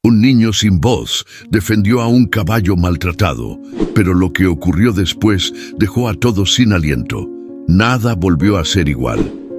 Un niño sin voz defendió a un caballo maltratado, pero lo que ocurrió después dejó a todos sin aliento. Nada volvió a ser igual.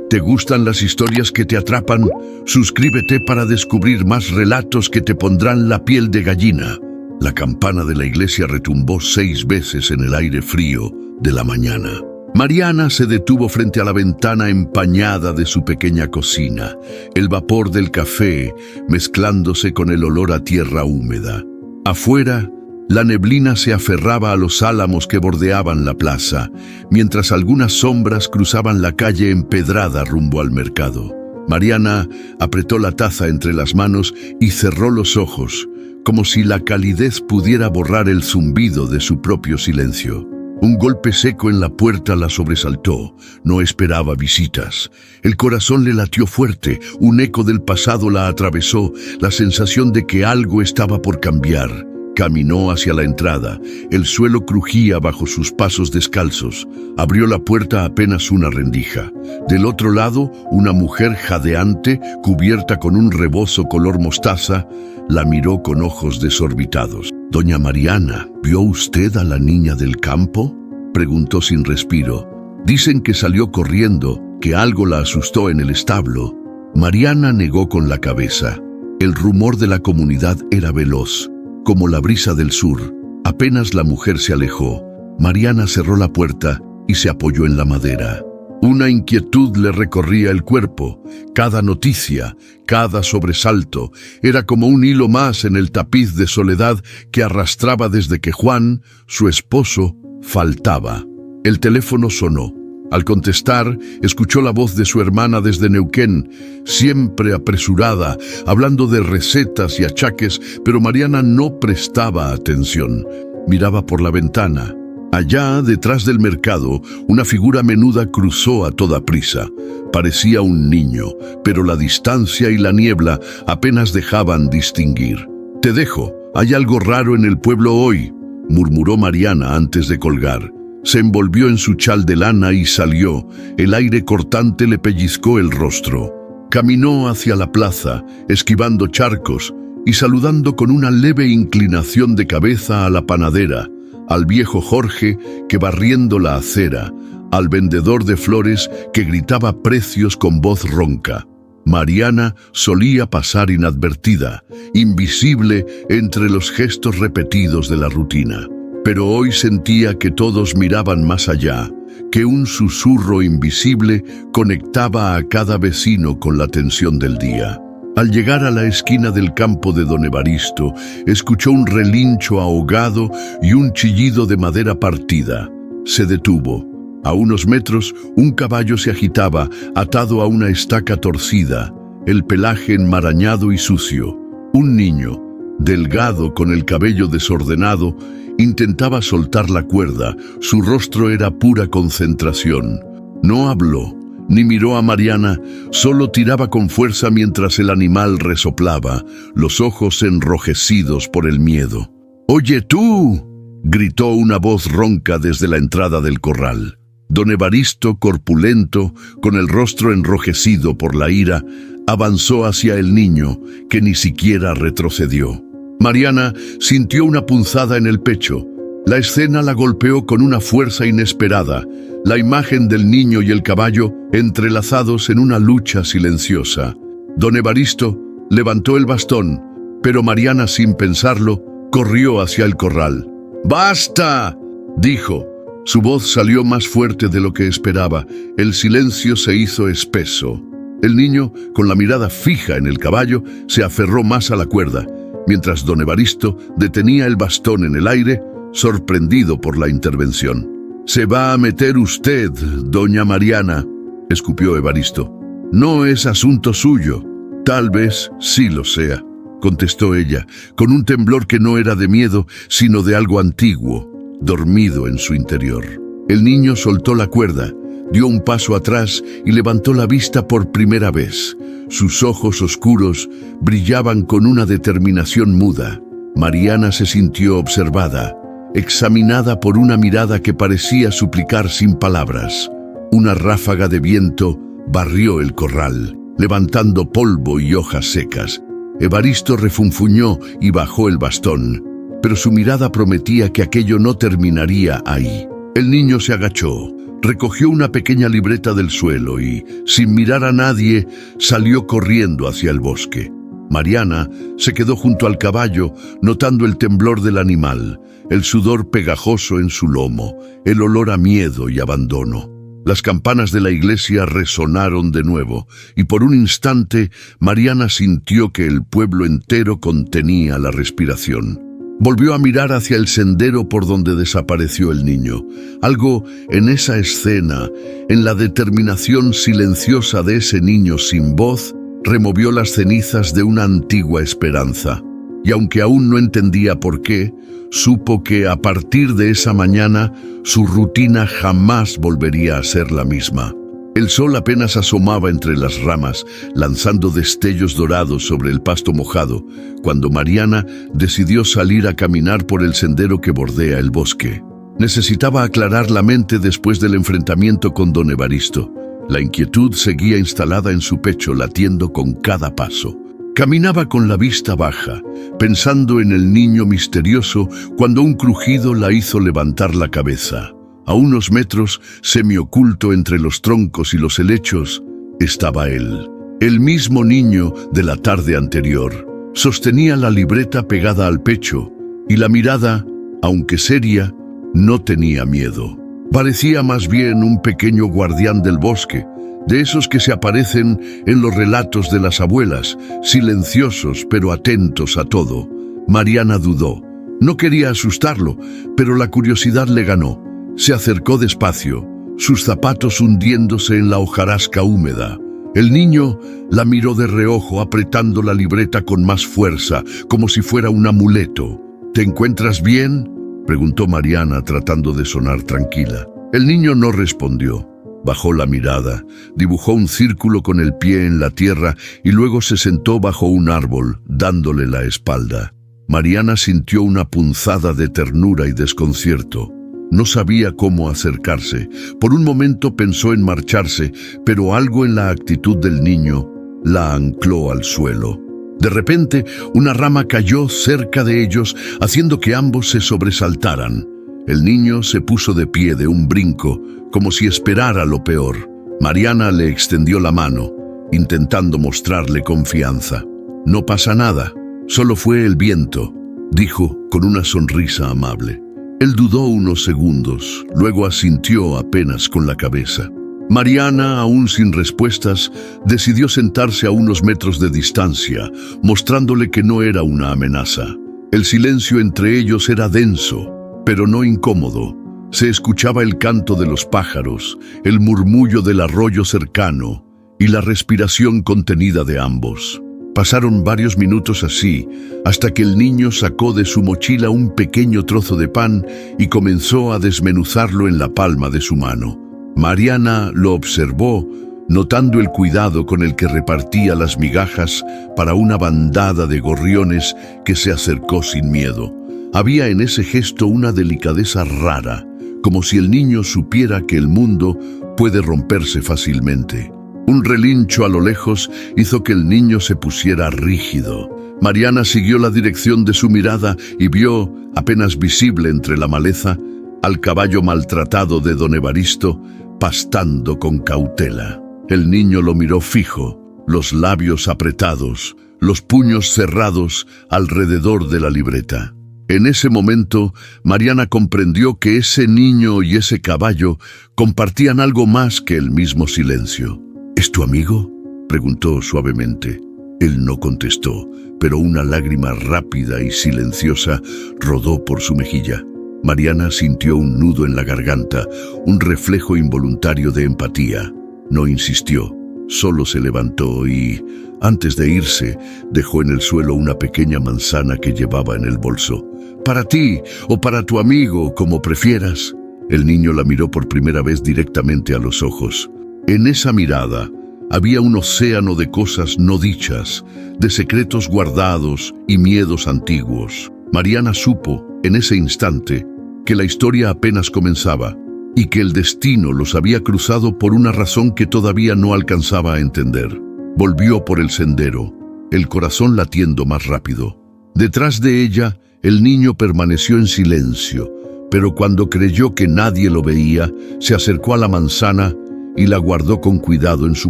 ¿Te gustan las historias que te atrapan? Suscríbete para descubrir más relatos que te pondrán la piel de gallina. La campana de la iglesia retumbó 6 veces en el aire frío de la mañana. Mariana se detuvo frente a la ventana empañada de su pequeña cocina, el vapor del café mezclándose con el olor a tierra húmeda. Afuera, la neblina se aferraba a los álamos que bordeaban la plaza, mientras algunas sombras cruzaban la calle empedrada rumbo al mercado. Mariana apretó la taza entre las manos y cerró los ojos, como si la calidez pudiera borrar el zumbido de su propio silencio. Un golpe seco en la puerta la sobresaltó. No esperaba visitas. El corazón le latió fuerte, un eco del pasado la atravesó, la sensación de que algo estaba por cambiar. Caminó hacia la entrada. El suelo crujía bajo sus pasos descalzos. Abrió la puerta apenas una rendija. Del otro lado, una mujer jadeante, cubierta con un rebozo color mostaza, la miró con ojos desorbitados. «Doña Mariana, ¿vio usted a la niña del campo?», preguntó sin respiro. «Dicen que salió corriendo, que algo la asustó en el establo». Mariana negó con la cabeza. El rumor de la comunidad era veloz, como la brisa del sur. Apenas la mujer se alejó, Mariana cerró la puerta y se apoyó en la madera. Una inquietud le recorría el cuerpo. Cada noticia, cada sobresalto, era como un hilo más en el tapiz de soledad que arrastraba desde que Juan, su esposo, faltaba. El teléfono sonó. Al contestar, escuchó la voz de su hermana desde Neuquén, siempre apresurada, hablando de recetas y achaques, pero Mariana no prestaba atención. Miraba por la ventana. Allá, detrás del mercado, una figura menuda cruzó a toda prisa. Parecía un niño, pero la distancia y la niebla apenas dejaban distinguir. «Te dejo, hay algo raro en el pueblo hoy», murmuró Mariana antes de colgar. Se envolvió en su chal de lana y salió. El aire cortante le pellizcó el rostro. Caminó hacia la plaza, esquivando charcos y saludando con una leve inclinación de cabeza a la panadera, al viejo Jorge que barriendo la acera, al vendedor de flores que gritaba precios con voz ronca. Mariana solía pasar inadvertida, invisible entre los gestos repetidos de la rutina. Pero hoy sentía que todos miraban más allá, que un susurro invisible conectaba a cada vecino con la tensión del día. Al llegar a la esquina del campo de don Evaristo, escuchó un relincho ahogado y un chillido de madera partida. Se detuvo. A unos metros, un caballo se agitaba, atado a una estaca torcida, el pelaje enmarañado y sucio. Un niño, delgado con el cabello desordenado, intentaba soltar la cuerda. Su rostro era pura concentración. No habló, ni miró a Mariana, solo tiraba con fuerza mientras el animal resoplaba, los ojos enrojecidos por el miedo. «¡Oye tú!», gritó una voz ronca desde la entrada del corral. Don Evaristo, corpulento, con el rostro enrojecido por la ira, avanzó hacia el niño, que ni siquiera retrocedió. Mariana sintió una punzada en el pecho. La escena la golpeó con una fuerza inesperada, la imagen del niño y el caballo entrelazados en una lucha silenciosa. Don Evaristo levantó el bastón, pero Mariana, sin pensarlo, corrió hacia el corral. «¡Basta!», dijo. Su voz salió más fuerte de lo que esperaba. El silencio se hizo espeso. El niño, con la mirada fija en el caballo, se aferró más a la cuerda, mientras don Evaristo detenía el bastón en el aire, sorprendido por la intervención. «¿Se va a meter usted, doña Mariana?», escupió Evaristo. «No es asunto suyo». «Tal vez sí lo sea», contestó ella, con un temblor que no era de miedo, sino de algo antiguo, dormido en su interior. El niño soltó la cuerda, dio un paso atrás y levantó la vista por primera vez. Sus ojos oscuros brillaban con una determinación muda. Mariana se sintió observada, examinada por una mirada que parecía suplicar sin palabras. Una ráfaga de viento barrió el corral, levantando polvo y hojas secas. Evaristo refunfuñó y bajó el bastón, pero su mirada prometía que aquello no terminaría ahí. El niño se agachó, recogió una pequeña libreta del suelo y, sin mirar a nadie, salió corriendo hacia el bosque. Mariana se quedó junto al caballo, notando el temblor del animal, el sudor pegajoso en su lomo, el olor a miedo y abandono. Las campanas de la iglesia resonaron de nuevo, y por un instante Mariana sintió que el pueblo entero contenía la respiración. Volvió a mirar hacia el sendero por donde desapareció el niño. Algo en esa escena, en la determinación silenciosa de ese niño sin voz, removió las cenizas de una antigua esperanza. Y aunque aún no entendía por qué, supo que a partir de esa mañana su rutina jamás volvería a ser la misma. El sol apenas asomaba entre las ramas, lanzando destellos dorados sobre el pasto mojado, cuando Mariana decidió salir a caminar por el sendero que bordea el bosque. Necesitaba aclarar la mente después del enfrentamiento con don Evaristo. La inquietud seguía instalada en su pecho, latiendo con cada paso. Caminaba con la vista baja, pensando en el niño misterioso, cuando un crujido la hizo levantar la cabeza. A unos metros, semioculto entre los troncos y los helechos, estaba él, el mismo niño de la tarde anterior. Sostenía la libreta pegada al pecho, y la mirada, aunque seria, no tenía miedo. Parecía más bien un pequeño guardián del bosque, de esos que se aparecen en los relatos de las abuelas, silenciosos pero atentos a todo. Mariana dudó. No quería asustarlo, pero la curiosidad le ganó. Se acercó despacio, sus zapatos hundiéndose en la hojarasca húmeda. El niño la miró de reojo, apretando la libreta con más fuerza, como si fuera un amuleto. ¿Te encuentras bien?, preguntó Mariana, tratando de sonar tranquila. El niño no respondió. Bajó la mirada, dibujó un círculo con el pie en la tierra y luego se sentó bajo un árbol, dándole la espalda. Mariana sintió una punzada de ternura y desconcierto. No sabía cómo acercarse. Por un momento pensó en marcharse, pero algo en la actitud del niño la ancló al suelo. De repente, una rama cayó cerca de ellos, haciendo que ambos se sobresaltaran. El niño se puso de pie de un brinco, como si esperara lo peor. Mariana le extendió la mano, intentando mostrarle confianza. «No pasa nada, solo fue el viento», dijo con una sonrisa amable. Él dudó unos segundos, luego asintió apenas con la cabeza. Mariana, aún sin respuestas, decidió sentarse a unos metros de distancia, mostrándole que no era una amenaza. El silencio entre ellos era denso, pero no incómodo. Se escuchaba el canto de los pájaros, el murmullo del arroyo cercano y la respiración contenida de ambos. Pasaron varios minutos así, hasta que el niño sacó de su mochila un pequeño trozo de pan y comenzó a desmenuzarlo en la palma de su mano. Mariana lo observó, notando el cuidado con el que repartía las migajas para una bandada de gorriones que se acercó sin miedo. Había en ese gesto una delicadeza rara, como si el niño supiera que el mundo puede romperse fácilmente. Un relincho a lo lejos hizo que el niño se pusiera rígido. Mariana siguió la dirección de su mirada y vio, apenas visible entre la maleza, al caballo maltratado de don Evaristo, pastando con cautela. El niño lo miró fijo, los labios apretados, los puños cerrados alrededor de la libreta. En ese momento, Mariana comprendió que ese niño y ese caballo compartían algo más que el mismo silencio. «¿Es tu amigo?», preguntó suavemente. Él no contestó, pero una lágrima rápida y silenciosa rodó por su mejilla. Mariana sintió un nudo en la garganta, un reflejo involuntario de empatía. No insistió, solo se levantó y, antes de irse, dejó en el suelo una pequeña manzana que llevaba en el bolso. «Para ti o para tu amigo, como prefieras». El niño la miró por primera vez directamente a los ojos. En esa mirada había un océano de cosas no dichas, de secretos guardados y miedos antiguos. Mariana supo, en ese instante, que la historia apenas comenzaba y que el destino los había cruzado por una razón que todavía no alcanzaba a entender. Volvió por el sendero, el corazón latiendo más rápido. Detrás de ella, el niño permaneció en silencio, pero cuando creyó que nadie lo veía, se acercó a la manzana y la guardó con cuidado en su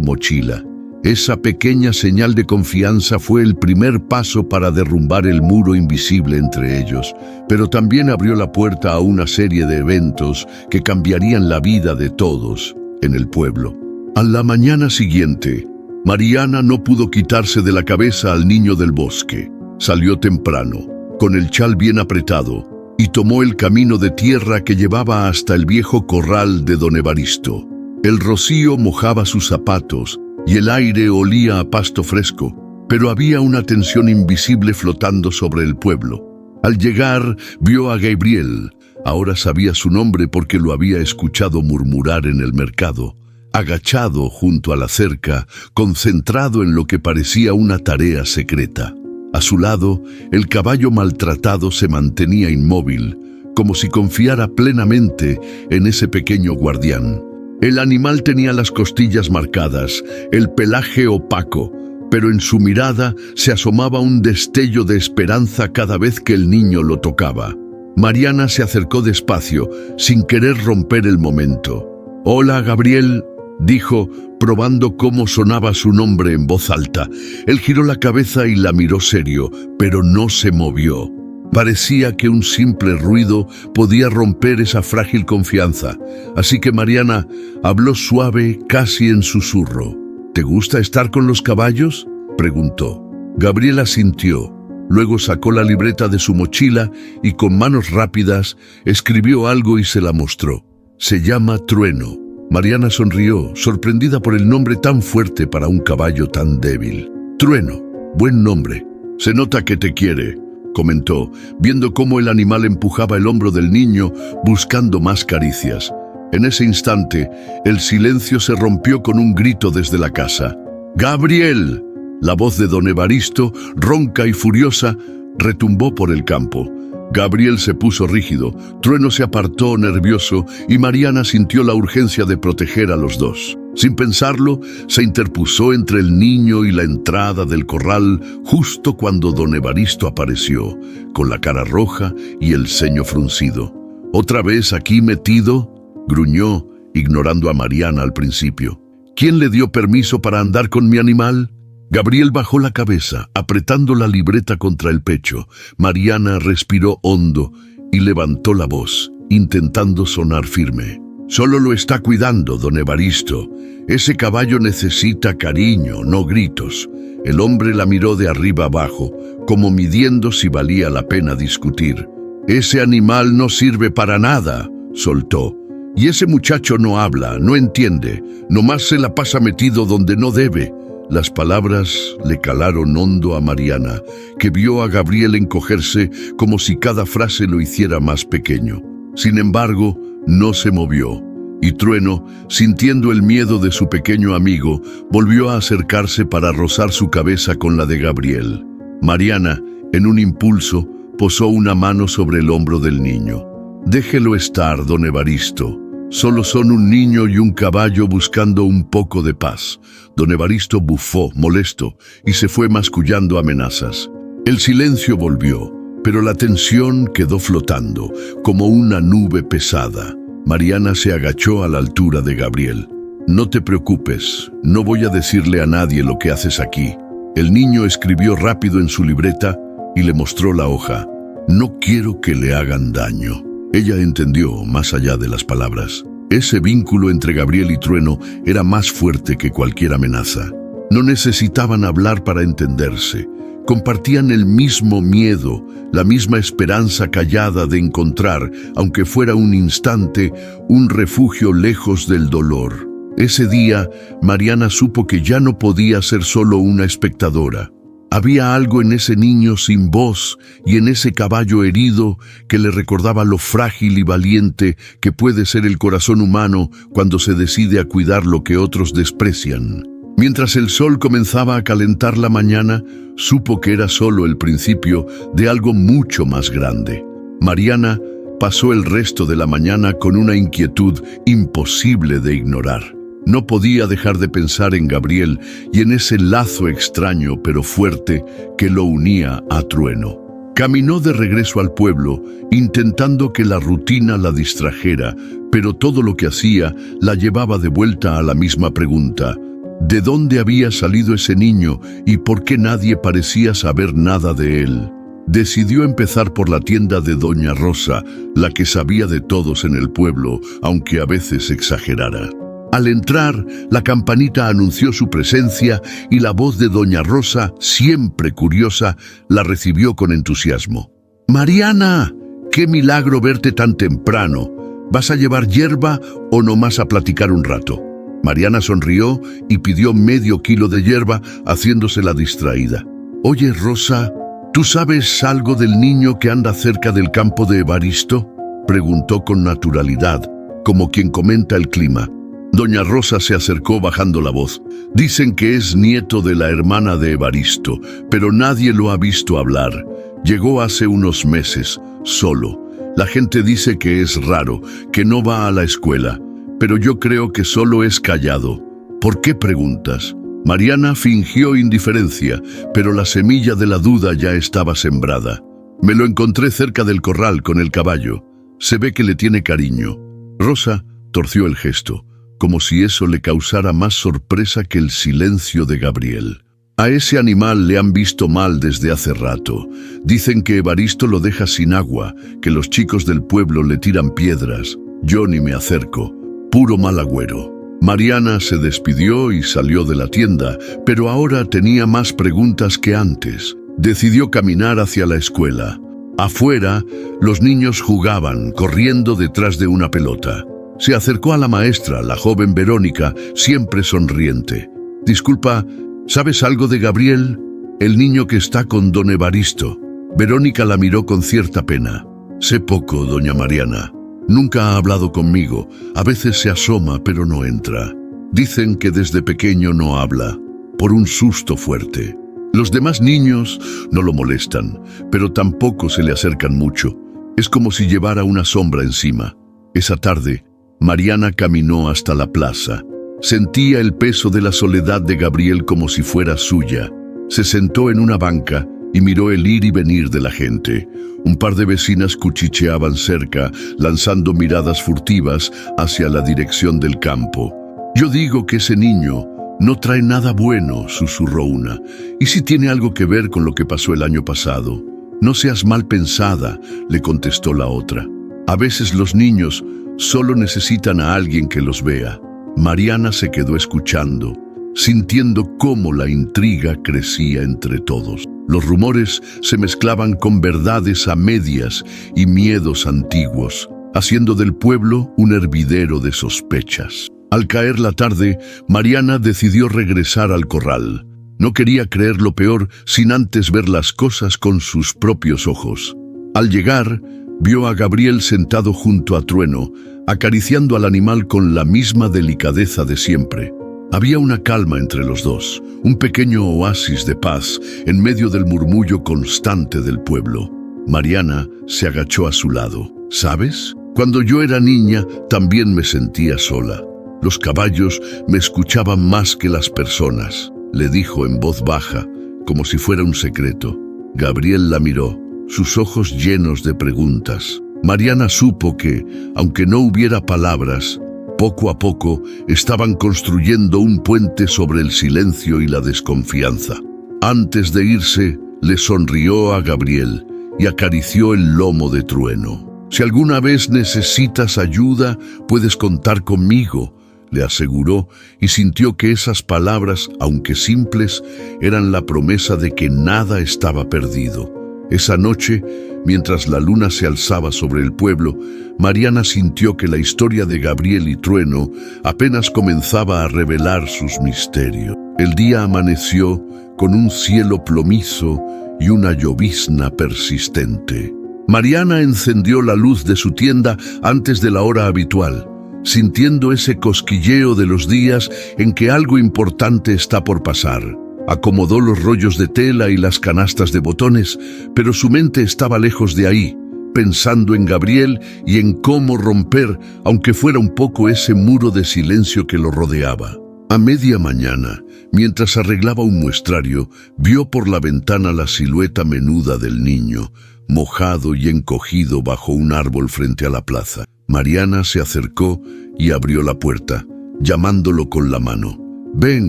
mochila. Esa pequeña señal de confianza fue el primer paso para derrumbar el muro invisible entre ellos, pero también abrió la puerta a una serie de eventos que cambiarían la vida de todos en el pueblo. A la mañana siguiente, Mariana no pudo quitarse de la cabeza al niño del bosque. Salió temprano, con el chal bien apretado, y tomó el camino de tierra que llevaba hasta el viejo corral de don Evaristo. El rocío mojaba sus zapatos y el aire olía a pasto fresco, pero había una tensión invisible flotando sobre el pueblo. Al llegar, vio a Gabriel. Ahora sabía su nombre porque lo había escuchado murmurar en el mercado, agachado junto a la cerca, concentrado en lo que parecía una tarea secreta. A su lado, el caballo maltratado se mantenía inmóvil, como si confiara plenamente en ese pequeño guardián. El animal tenía las costillas marcadas, el pelaje opaco, pero en su mirada se asomaba un destello de esperanza cada vez que el niño lo tocaba. Mariana se acercó despacio, sin querer romper el momento. «Hola, Gabriel», dijo, probando cómo sonaba su nombre en voz alta. Él giró la cabeza y la miró serio, pero no se movió. Parecía que un simple ruido podía romper esa frágil confianza, así que Mariana habló suave, casi en susurro. «¿Te gusta estar con los caballos?», preguntó. Gabriel asintió. Luego sacó la libreta de su mochila y con manos rápidas escribió algo y se la mostró. «Se llama Trueno». Mariana sonrió, sorprendida por el nombre tan fuerte para un caballo tan débil. «Trueno, buen nombre. Se nota que te quiere», comentó, viendo cómo el animal empujaba el hombro del niño buscando más caricias. En ese instante, el silencio se rompió con un grito desde la casa. «¡Gabriel!». La voz de don Evaristo, ronca y furiosa, retumbó por el campo. Gabriel se puso rígido, Trueno se apartó nervioso y Mariana sintió la urgencia de proteger a los dos. Sin pensarlo, se interpuso entre el niño y la entrada del corral justo cuando don Evaristo apareció, con la cara roja y el ceño fruncido. «¿Otra vez aquí metido?», gruñó, ignorando a Mariana al principio. «¿Quién le dio permiso para andar con mi animal?». Gabriel bajó la cabeza, apretando la libreta contra el pecho. Mariana respiró hondo y levantó la voz, intentando sonar firme. «Solo lo está cuidando, don Evaristo. Ese caballo necesita cariño, no gritos». El hombre la miró de arriba abajo, como midiendo si valía la pena discutir. «Ese animal no sirve para nada», soltó. «Y ese muchacho no habla, no entiende, nomás se la pasa metido donde no debe». Las palabras le calaron hondo a Mariana, que vio a Gabriel encogerse como si cada frase lo hiciera más pequeño. Sin embargo, no se movió, y Trueno, sintiendo el miedo de su pequeño amigo, volvió a acercarse para rozar su cabeza con la de Gabriel. Mariana, en un impulso, posó una mano sobre el hombro del niño. «Déjelo estar, don Evaristo. Solo son un niño y un caballo buscando un poco de paz». Don Evaristo bufó, molesto, y se fue mascullando amenazas. El silencio volvió, pero la tensión quedó flotando, como una nube pesada. Mariana se agachó a la altura de Gabriel. «No te preocupes, no voy a decirle a nadie lo que haces aquí». El niño escribió rápido en su libreta y le mostró la hoja. «No quiero que le hagan daño». Ella entendió más allá de las palabras. Ese vínculo entre Gabriel y Trueno era más fuerte que cualquier amenaza. No necesitaban hablar para entenderse. Compartían el mismo miedo, la misma esperanza callada de encontrar, aunque fuera un instante, un refugio lejos del dolor. Ese día, Mariana supo que ya no podía ser solo una espectadora. Había algo en ese niño sin voz y en ese caballo herido que le recordaba lo frágil y valiente que puede ser el corazón humano cuando se decide a cuidar lo que otros desprecian. Mientras el sol comenzaba a calentar la mañana, supo que era solo el principio de algo mucho más grande. Mariana pasó el resto de la mañana con una inquietud imposible de ignorar. No podía dejar de pensar en Gabriel y en ese lazo extraño pero fuerte que lo unía a Trueno. Caminó de regreso al pueblo, intentando que la rutina la distrajera, pero todo lo que hacía la llevaba de vuelta a la misma pregunta: ¿de dónde había salido ese niño y por qué nadie parecía saber nada de él? Decidió empezar por la tienda de Doña Rosa, la que sabía de todos en el pueblo, aunque a veces exagerara. Al entrar, la campanita anunció su presencia y la voz de Doña Rosa, siempre curiosa, la recibió con entusiasmo. «Mariana, qué milagro verte tan temprano. ¿Vas a llevar hierba o nomás a platicar un rato?» Mariana sonrió y pidió medio kilo de hierba, haciéndosela distraída. «Oye, Rosa, ¿tú sabes algo del niño que anda cerca del campo de Evaristo?», preguntó con naturalidad, como quien comenta el clima. Doña Rosa se acercó bajando la voz. «Dicen que es nieto de la hermana de Evaristo, pero nadie lo ha visto hablar. Llegó hace unos meses, solo. La gente dice que es raro, que no va a la escuela, pero yo creo que solo es callado». «¿Por qué preguntas?». Mariana fingió indiferencia, pero la semilla de la duda ya estaba sembrada. «Me lo encontré cerca del corral con el caballo. Se ve que le tiene cariño». Rosa torció el gesto, como si eso le causara más sorpresa que el silencio de Gabriel. «A ese animal le han visto mal desde hace rato. Dicen que Evaristo lo deja sin agua, que los chicos del pueblo le tiran piedras. Yo ni me acerco. Puro mal agüero». Mariana se despidió y salió de la tienda, pero ahora tenía más preguntas que antes. Decidió caminar hacia la escuela. Afuera, los niños jugaban, corriendo detrás de una pelota. Se acercó a la maestra, la joven Verónica, siempre sonriente. «Disculpa, ¿sabes algo de Gabriel? El niño que está con don Evaristo». Verónica la miró con cierta pena. «Sé poco, doña Mariana. Nunca ha hablado conmigo. A veces se asoma, pero no entra. Dicen que desde pequeño no habla, por un susto fuerte. Los demás niños no lo molestan, pero tampoco se le acercan mucho. Es como si llevara una sombra encima». Esa tarde, Mariana caminó hasta la plaza. Sentía el peso de la soledad de Gabriel como si fuera suya. Se sentó en una banca y miró el ir y venir de la gente. Un par de vecinas cuchicheaban cerca, lanzando miradas furtivas hacia la dirección del campo. «Yo digo que ese niño no trae nada bueno», susurró una. «¿Y si tiene algo que ver con lo que pasó el año pasado?». «No seas mal pensada», le contestó la otra. «A veces los niños solo necesitan a alguien que los vea». Mariana se quedó escuchando, sintiendo cómo la intriga crecía entre todos. Los rumores se mezclaban con verdades a medias y miedos antiguos, haciendo del pueblo un hervidero de sospechas. Al caer la tarde, Mariana decidió regresar al corral. No quería creer lo peor sin antes ver las cosas con sus propios ojos. Al llegar, vio a Gabriel sentado junto a Trueno, acariciando al animal con la misma delicadeza de siempre. Había una calma entre los dos, un pequeño oasis de paz en medio del murmullo constante del pueblo. Mariana se agachó a su lado. «¿Sabes? Cuando yo era niña también me sentía sola. Los caballos me escuchaban más que las personas», le dijo en voz baja, como si fuera un secreto. Gabriel la miró, sus ojos llenos de preguntas. Mariana supo que, aunque no hubiera palabras, poco a poco estaban construyendo un puente sobre el silencio y la desconfianza. Antes de irse, le sonrió a Gabriel y acarició el lomo de Trueno. «Si alguna vez necesitas ayuda, puedes contar conmigo», le aseguró, y sintió que esas palabras, aunque simples, eran la promesa de que nada estaba perdido. Esa noche, mientras la luna se alzaba sobre el pueblo, Mariana sintió que la historia de Gabriel y Trueno apenas comenzaba a revelar sus misterios. El día amaneció con un cielo plomizo y una llovizna persistente. Mariana encendió la luz de su tienda antes de la hora habitual, sintiendo ese cosquilleo de los días en que algo importante está por pasar. Acomodó los rollos de tela y las canastas de botones, pero su mente estaba lejos de ahí, pensando en Gabriel y en cómo romper, aunque fuera un poco, ese muro de silencio que lo rodeaba. A media mañana, mientras arreglaba un muestrario, vio por la ventana la silueta menuda del niño, mojado y encogido bajo un árbol frente a la plaza. Mariana se acercó y abrió la puerta, llamándolo con la mano. «Ven,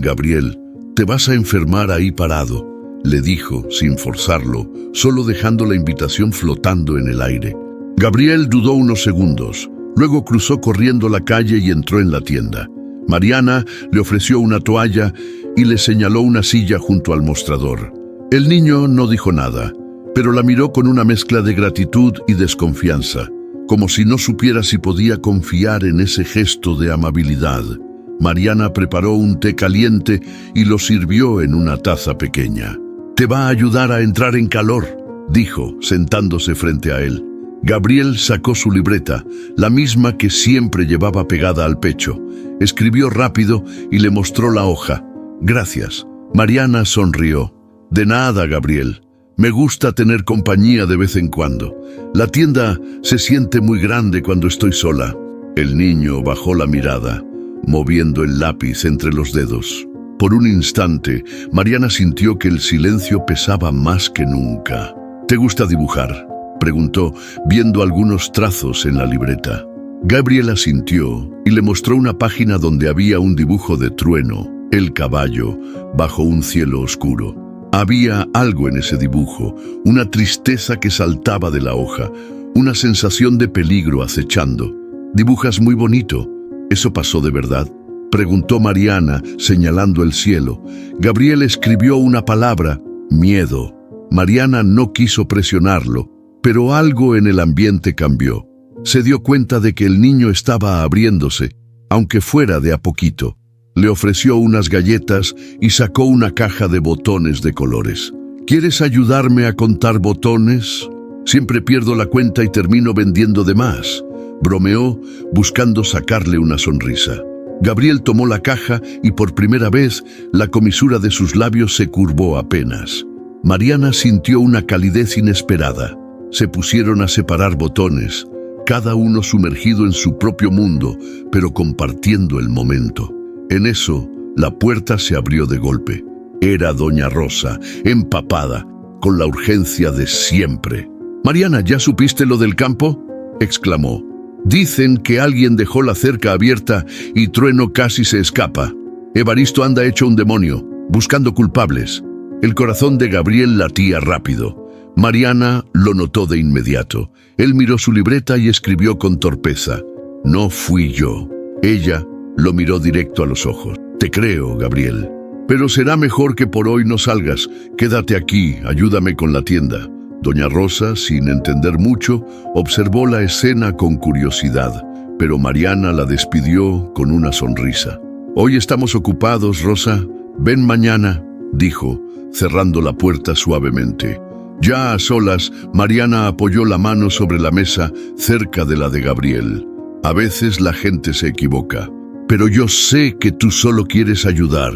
Gabriel, te vas a enfermar ahí parado», le dijo, sin forzarlo, solo dejando la invitación flotando en el aire. Gabriel dudó unos segundos, luego cruzó corriendo la calle y entró en la tienda. Mariana le ofreció una toalla y le señaló una silla junto al mostrador. El niño no dijo nada, pero la miró con una mezcla de gratitud y desconfianza, como si no supiera si podía confiar en ese gesto de amabilidad. Mariana preparó un té caliente y lo sirvió en una taza pequeña. «Te va a ayudar a entrar en calor», dijo, sentándose frente a él. Gabriel sacó su libreta, la misma que siempre llevaba pegada al pecho. Escribió rápido y le mostró la hoja. «Gracias». Mariana sonrió. «De nada, Gabriel. Me gusta tener compañía de vez en cuando. La tienda se siente muy grande cuando estoy sola». El niño bajó la mirada, moviendo el lápiz entre los dedos. Por un instante, Mariana sintió que el silencio pesaba más que nunca. «¿Te gusta dibujar?», preguntó, viendo algunos trazos en la libreta. Gabriel asintió y le mostró una página donde había un dibujo de Trueno, el caballo, bajo un cielo oscuro. Había algo en ese dibujo, una tristeza que saltaba de la hoja, una sensación de peligro acechando. «Dibujas muy bonito. ¿Eso pasó de verdad?», preguntó Mariana, señalando el cielo. Gabriel escribió una palabra: miedo. Mariana no quiso presionarlo, pero algo en el ambiente cambió. Se dio cuenta de que el niño estaba abriéndose, aunque fuera de a poquito. Le ofreció unas galletas y sacó una caja de botones de colores. «¿Quieres ayudarme a contar botones? Siempre pierdo la cuenta y termino vendiendo de más», bromeó, buscando sacarle una sonrisa. Gabriel tomó la caja y por primera vez la comisura de sus labios se curvó apenas. Mariana sintió una calidez inesperada. Se pusieron a separar botones, cada uno sumergido en su propio mundo, pero compartiendo el momento. En eso, la puerta se abrió de golpe. Era doña Rosa, empapada, con la urgencia de siempre. «Mariana, ¿ya supiste lo del campo?», exclamó. «Dicen que alguien dejó la cerca abierta y Trueno casi se escapa. Evaristo anda hecho un demonio, buscando culpables». El corazón de Gabriel latía rápido. Mariana lo notó de inmediato. Él miró su libreta y escribió con torpeza: «No fui yo». Ella lo miró directo a los ojos. «Te creo, Gabriel. Pero será mejor que por hoy no salgas. Quédate aquí, ayúdame con la tienda». Doña Rosa, sin entender mucho, observó la escena con curiosidad, pero Mariana la despidió con una sonrisa. «Hoy estamos ocupados, Rosa. Ven mañana», dijo, cerrando la puerta suavemente. Ya a solas, Mariana apoyó la mano sobre la mesa cerca de la de Gabriel. «A veces la gente se equivoca, pero yo sé que tú solo quieres ayudar».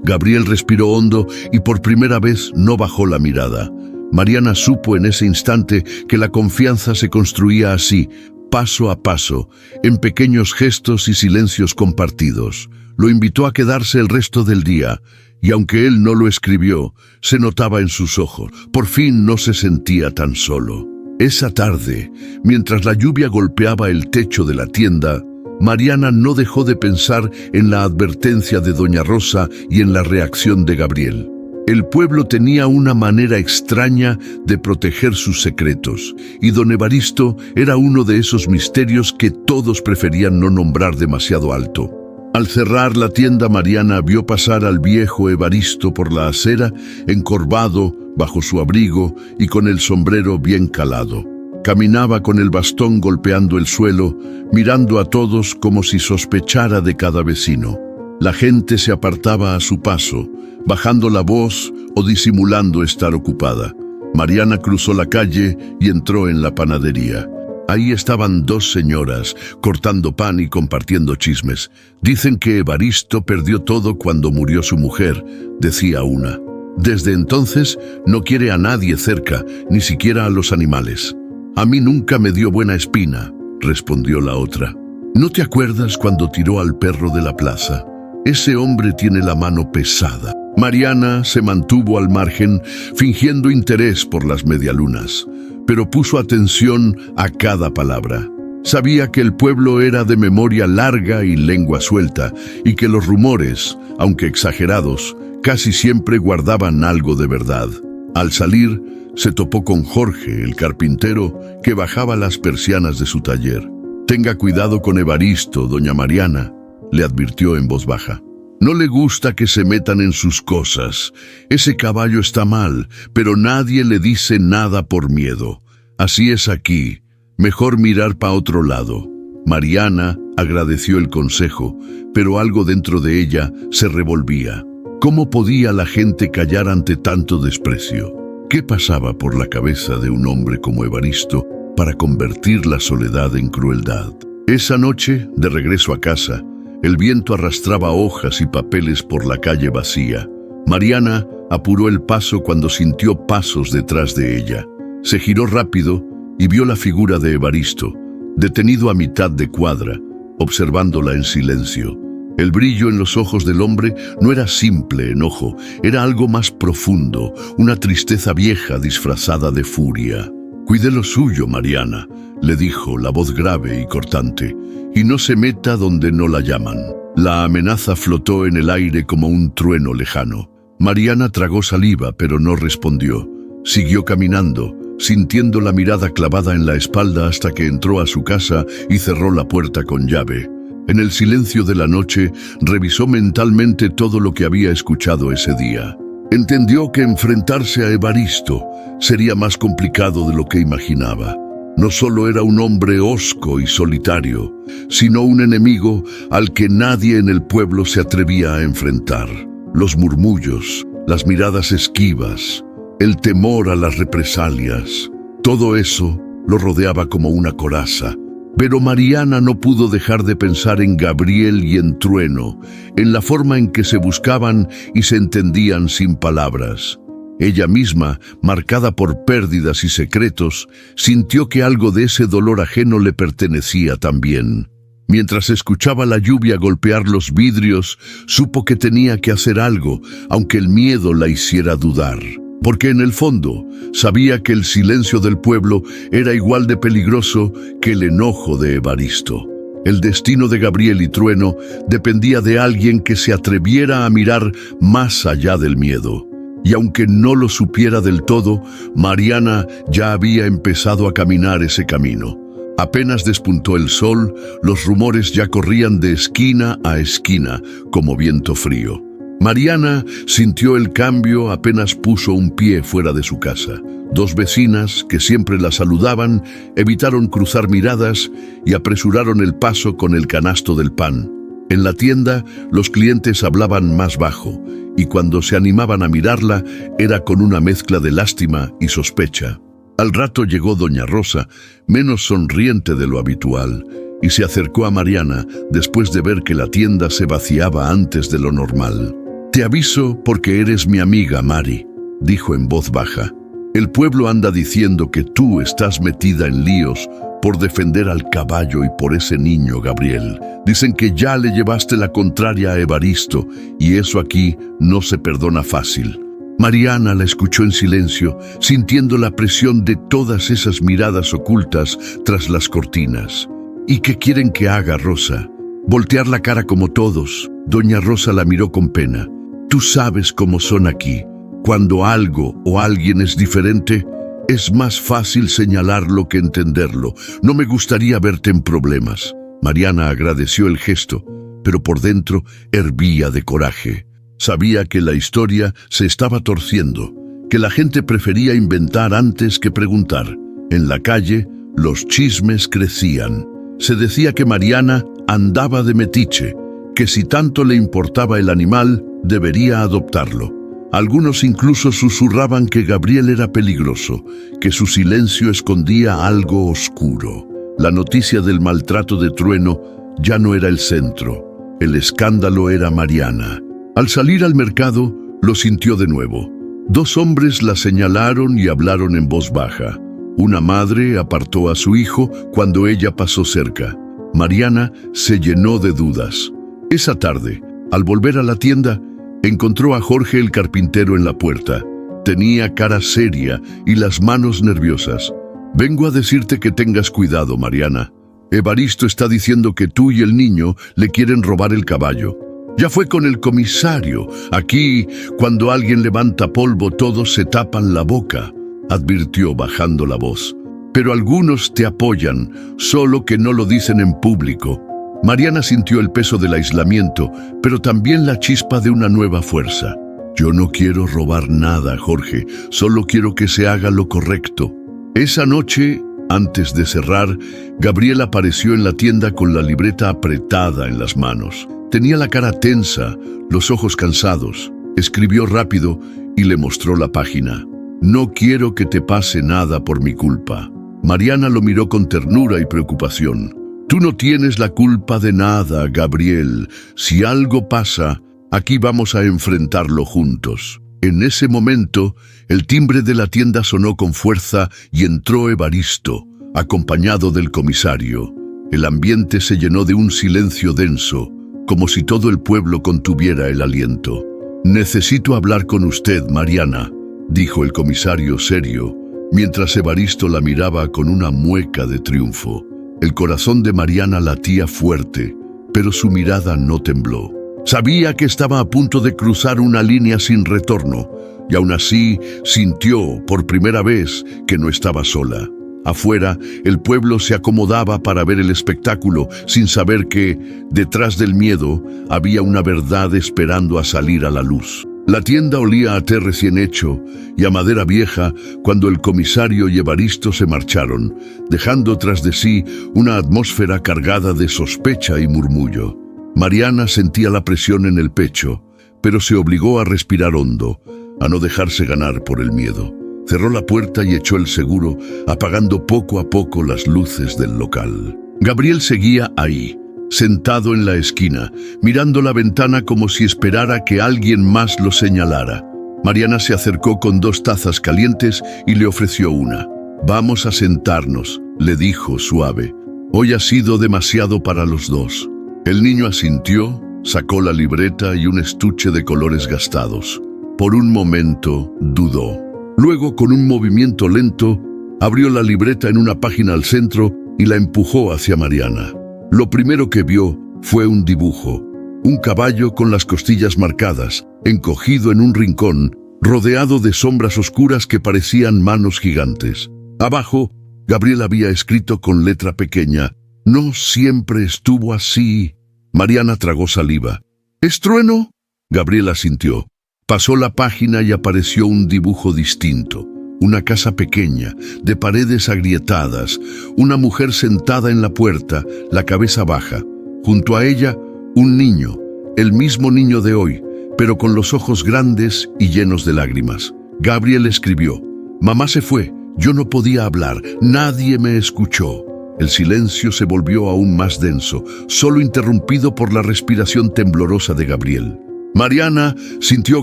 Gabriel respiró hondo y por primera vez no bajó la mirada. Mariana supo en ese instante que la confianza se construía así, paso a paso, en pequeños gestos y silencios compartidos. Lo invitó a quedarse el resto del día, y aunque él no lo escribió, se notaba en sus ojos. Por fin no se sentía tan solo. Esa tarde, mientras la lluvia golpeaba el techo de la tienda, Mariana no dejó de pensar en la advertencia de doña Rosa y en la reacción de Gabriel. El pueblo tenía una manera extraña de proteger sus secretos, y don Evaristo era uno de esos misterios que todos preferían no nombrar demasiado alto. Al cerrar la tienda, Mariana vio pasar al viejo Evaristo por la acera, encorvado bajo su abrigo y con el sombrero bien calado. Caminaba con el bastón golpeando el suelo, mirando a todos como si sospechara de cada vecino. La gente se apartaba a su paso, bajando la voz o disimulando estar ocupada. Mariana cruzó la calle y entró en la panadería. Ahí estaban dos señoras, cortando pan y compartiendo chismes. «Dicen que Evaristo perdió todo cuando murió su mujer», decía una. «Desde entonces no quiere a nadie cerca, ni siquiera a los animales». A mí nunca me dio buena espina, respondió la otra. ¿No te acuerdas cuando tiró al perro de la plaza? Ese hombre tiene la mano pesada. Mariana se mantuvo al margen, fingiendo interés por las medialunas, pero puso atención a cada palabra. Sabía que el pueblo era de memoria larga y lengua suelta, y que los rumores, aunque exagerados, casi siempre guardaban algo de verdad. Al salir, se topó con Jorge, el carpintero, que bajaba las persianas de su taller. «Tenga cuidado con Evaristo, doña Mariana», le advirtió en voz baja. «No le gusta que se metan en sus cosas. Ese caballo está mal, pero nadie le dice nada por miedo. Así es aquí. Mejor mirar para otro lado». Mariana agradeció el consejo, pero algo dentro de ella se revolvía. ¿Cómo podía la gente callar ante tanto desprecio? ¿Qué pasaba por la cabeza de un hombre como Evaristo para convertir la soledad en crueldad? Esa noche, de regreso a casa, el viento arrastraba hojas y papeles por la calle vacía. Mariana apuró el paso cuando sintió pasos detrás de ella. Se giró rápido y vio la figura de Evaristo, detenido a mitad de cuadra, observándola en silencio. El brillo en los ojos del hombre no era simple enojo, era algo más profundo, una tristeza vieja disfrazada de furia. «Cuide lo suyo, Mariana», le dijo, la voz grave y cortante, «y no se meta donde no la llaman». La amenaza flotó en el aire como un trueno lejano. Mariana tragó saliva, pero no respondió. Siguió caminando, sintiendo la mirada clavada en la espalda hasta que entró a su casa y cerró la puerta con llave. En el silencio de la noche, revisó mentalmente todo lo que había escuchado ese día. Entendió que enfrentarse a Evaristo sería más complicado de lo que imaginaba. No solo era un hombre hosco y solitario, sino un enemigo al que nadie en el pueblo se atrevía a enfrentar. Los murmullos, las miradas esquivas, el temor a las represalias, todo eso lo rodeaba como una coraza. Pero Mariana no pudo dejar de pensar en Gabriel y en Trueno, en la forma en que se buscaban y se entendían sin palabras. Ella misma, marcada por pérdidas y secretos, sintió que algo de ese dolor ajeno le pertenecía también. Mientras escuchaba la lluvia golpear los vidrios, supo que tenía que hacer algo, aunque el miedo la hiciera dudar. Porque en el fondo sabía que el silencio del pueblo era igual de peligroso que el enojo de Evaristo. El destino de Gabriel y Trueno dependía de alguien que se atreviera a mirar más allá del miedo. Y aunque no lo supiera del todo, Mariana ya había empezado a caminar ese camino. Apenas despuntó el sol, los rumores ya corrían de esquina a esquina, como viento frío. Mariana sintió el cambio apenas puso un pie fuera de su casa. Dos vecinas, que siempre la saludaban, evitaron cruzar miradas y apresuraron el paso con el canasto del pan. En la tienda, los clientes hablaban más bajo, y cuando se animaban a mirarla, era con una mezcla de lástima y sospecha. Al rato llegó doña Rosa, menos sonriente de lo habitual, y se acercó a Mariana después de ver que la tienda se vaciaba antes de lo normal. «Te aviso porque eres mi amiga, Mari», dijo en voz baja. «El pueblo anda diciendo que tú estás metida en líos por defender al caballo y por ese niño, Gabriel. Dicen que ya le llevaste la contraria a Evaristo y eso aquí no se perdona fácil». Mariana la escuchó en silencio, sintiendo la presión de todas esas miradas ocultas tras las cortinas. «¿Y qué quieren que haga, Rosa? Voltear la cara como todos». Doña Rosa la miró con pena. «Tú sabes cómo son aquí. Cuando algo o alguien es diferente, es más fácil señalarlo que entenderlo. No me gustaría verte en problemas». Mariana agradeció el gesto, pero por dentro hervía de coraje. Sabía que la historia se estaba torciendo, que la gente prefería inventar antes que preguntar. En la calle, los chismes crecían. Se decía que Mariana andaba de metiche, que si tanto le importaba el animal, debería adoptarlo. Algunos incluso susurraban que Gabriel era peligroso, que su silencio escondía algo oscuro. La noticia del maltrato de Trueno ya no era el centro. El escándalo era Mariana. Al salir al mercado, lo sintió de nuevo. Dos hombres la señalaron y hablaron en voz baja. Una madre apartó a su hijo cuando ella pasó cerca. Mariana se llenó de dudas. Esa tarde, al volver a la tienda, encontró a Jorge el carpintero en la puerta. Tenía cara seria y las manos nerviosas. «Vengo a decirte que tengas cuidado, Mariana. Evaristo está diciendo que tú y el niño le quieren robar el caballo. Ya fue con el comisario. Aquí, cuando alguien levanta polvo, todos se tapan la boca», advirtió bajando la voz. «Pero algunos te apoyan, solo que no lo dicen en público». Mariana sintió el peso del aislamiento, pero también la chispa de una nueva fuerza. «Yo no quiero robar nada, Jorge, solo quiero que se haga lo correcto». Esa noche, antes de cerrar, Gabriel apareció en la tienda con la libreta apretada en las manos. Tenía la cara tensa, los ojos cansados. Escribió rápido y le mostró la página. «No quiero que te pase nada por mi culpa». Mariana lo miró con ternura y preocupación. «Tú no tienes la culpa de nada, Gabriel. Si algo pasa, aquí vamos a enfrentarlo juntos». En ese momento, el timbre de la tienda sonó con fuerza y entró Evaristo, acompañado del comisario. El ambiente se llenó de un silencio denso, como si todo el pueblo contuviera el aliento. «Necesito hablar con usted, Mariana», dijo el comisario serio, mientras Evaristo la miraba con una mueca de triunfo. El corazón de Mariana latía fuerte, pero su mirada no tembló. Sabía que estaba a punto de cruzar una línea sin retorno, y aún así sintió por primera vez que no estaba sola. Afuera, el pueblo se acomodaba para ver el espectáculo, sin saber que, detrás del miedo, había una verdad esperando a salir a la luz. La tienda olía a té recién hecho y a madera vieja cuando el comisario y Evaristo se marcharon, dejando tras de sí una atmósfera cargada de sospecha y murmullo. Mariana sentía la presión en el pecho, pero se obligó a respirar hondo, a no dejarse ganar por el miedo. Cerró la puerta y echó el seguro, apagando poco a poco las luces del local. Gabriel seguía ahí, sentado en la esquina, mirando la ventana como si esperara que alguien más lo señalara. Mariana se acercó con 2 tazas calientes y le ofreció una. «Vamos a sentarnos», le dijo suave. «Hoy ha sido demasiado para los dos». El niño asintió, sacó la libreta y un estuche de colores gastados. Por un momento dudó. Luego, con un movimiento lento, abrió la libreta en una página al centro y la empujó hacia Mariana. Lo primero que vio fue un dibujo. Un caballo con las costillas marcadas, encogido en un rincón, rodeado de sombras oscuras que parecían manos gigantes. Abajo, Gabriel había escrito con letra pequeña: «No siempre estuvo así». Mariana tragó saliva. «¿Es trueno?». Gabriel asintió. Pasó la página y apareció un dibujo distinto. Una casa pequeña, de paredes agrietadas, una mujer sentada en la puerta, la cabeza baja. Junto a ella, un niño, el mismo niño de hoy, pero con los ojos grandes y llenos de lágrimas. Gabriel escribió: «Mamá se fue, yo no podía hablar, nadie me escuchó». El silencio se volvió aún más denso, solo interrumpido por la respiración temblorosa de Gabriel. Mariana sintió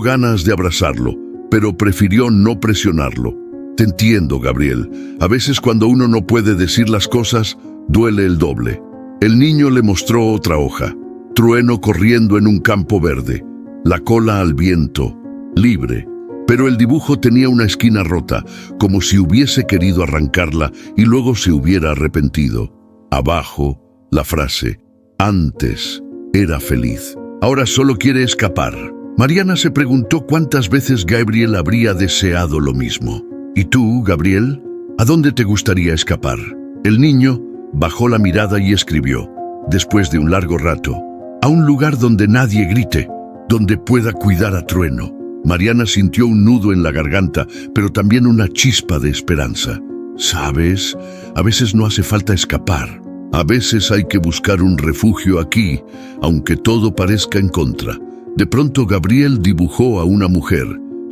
ganas de abrazarlo, pero prefirió no presionarlo. «Te entiendo, Gabriel. A veces cuando uno no puede decir las cosas, duele el doble». El niño le mostró otra hoja. Trueno corriendo en un campo verde, la cola al viento, libre. Pero el dibujo tenía una esquina rota, como si hubiese querido arrancarla y luego se hubiera arrepentido. Abajo, la frase: «Antes era feliz, ahora solo quiere escapar». Mariana se preguntó cuántas veces Gabriel habría deseado lo mismo. «¿Y tú, Gabriel? ¿A dónde te gustaría escapar?». El niño bajó la mirada y escribió, después de un largo rato: «A un lugar donde nadie grite, donde pueda cuidar a Trueno». Mariana sintió un nudo en la garganta, pero también una chispa de esperanza. «¿Sabes? A veces no hace falta escapar. A veces hay que buscar un refugio aquí, aunque todo parezca en contra». De pronto Gabriel dibujó a una mujer.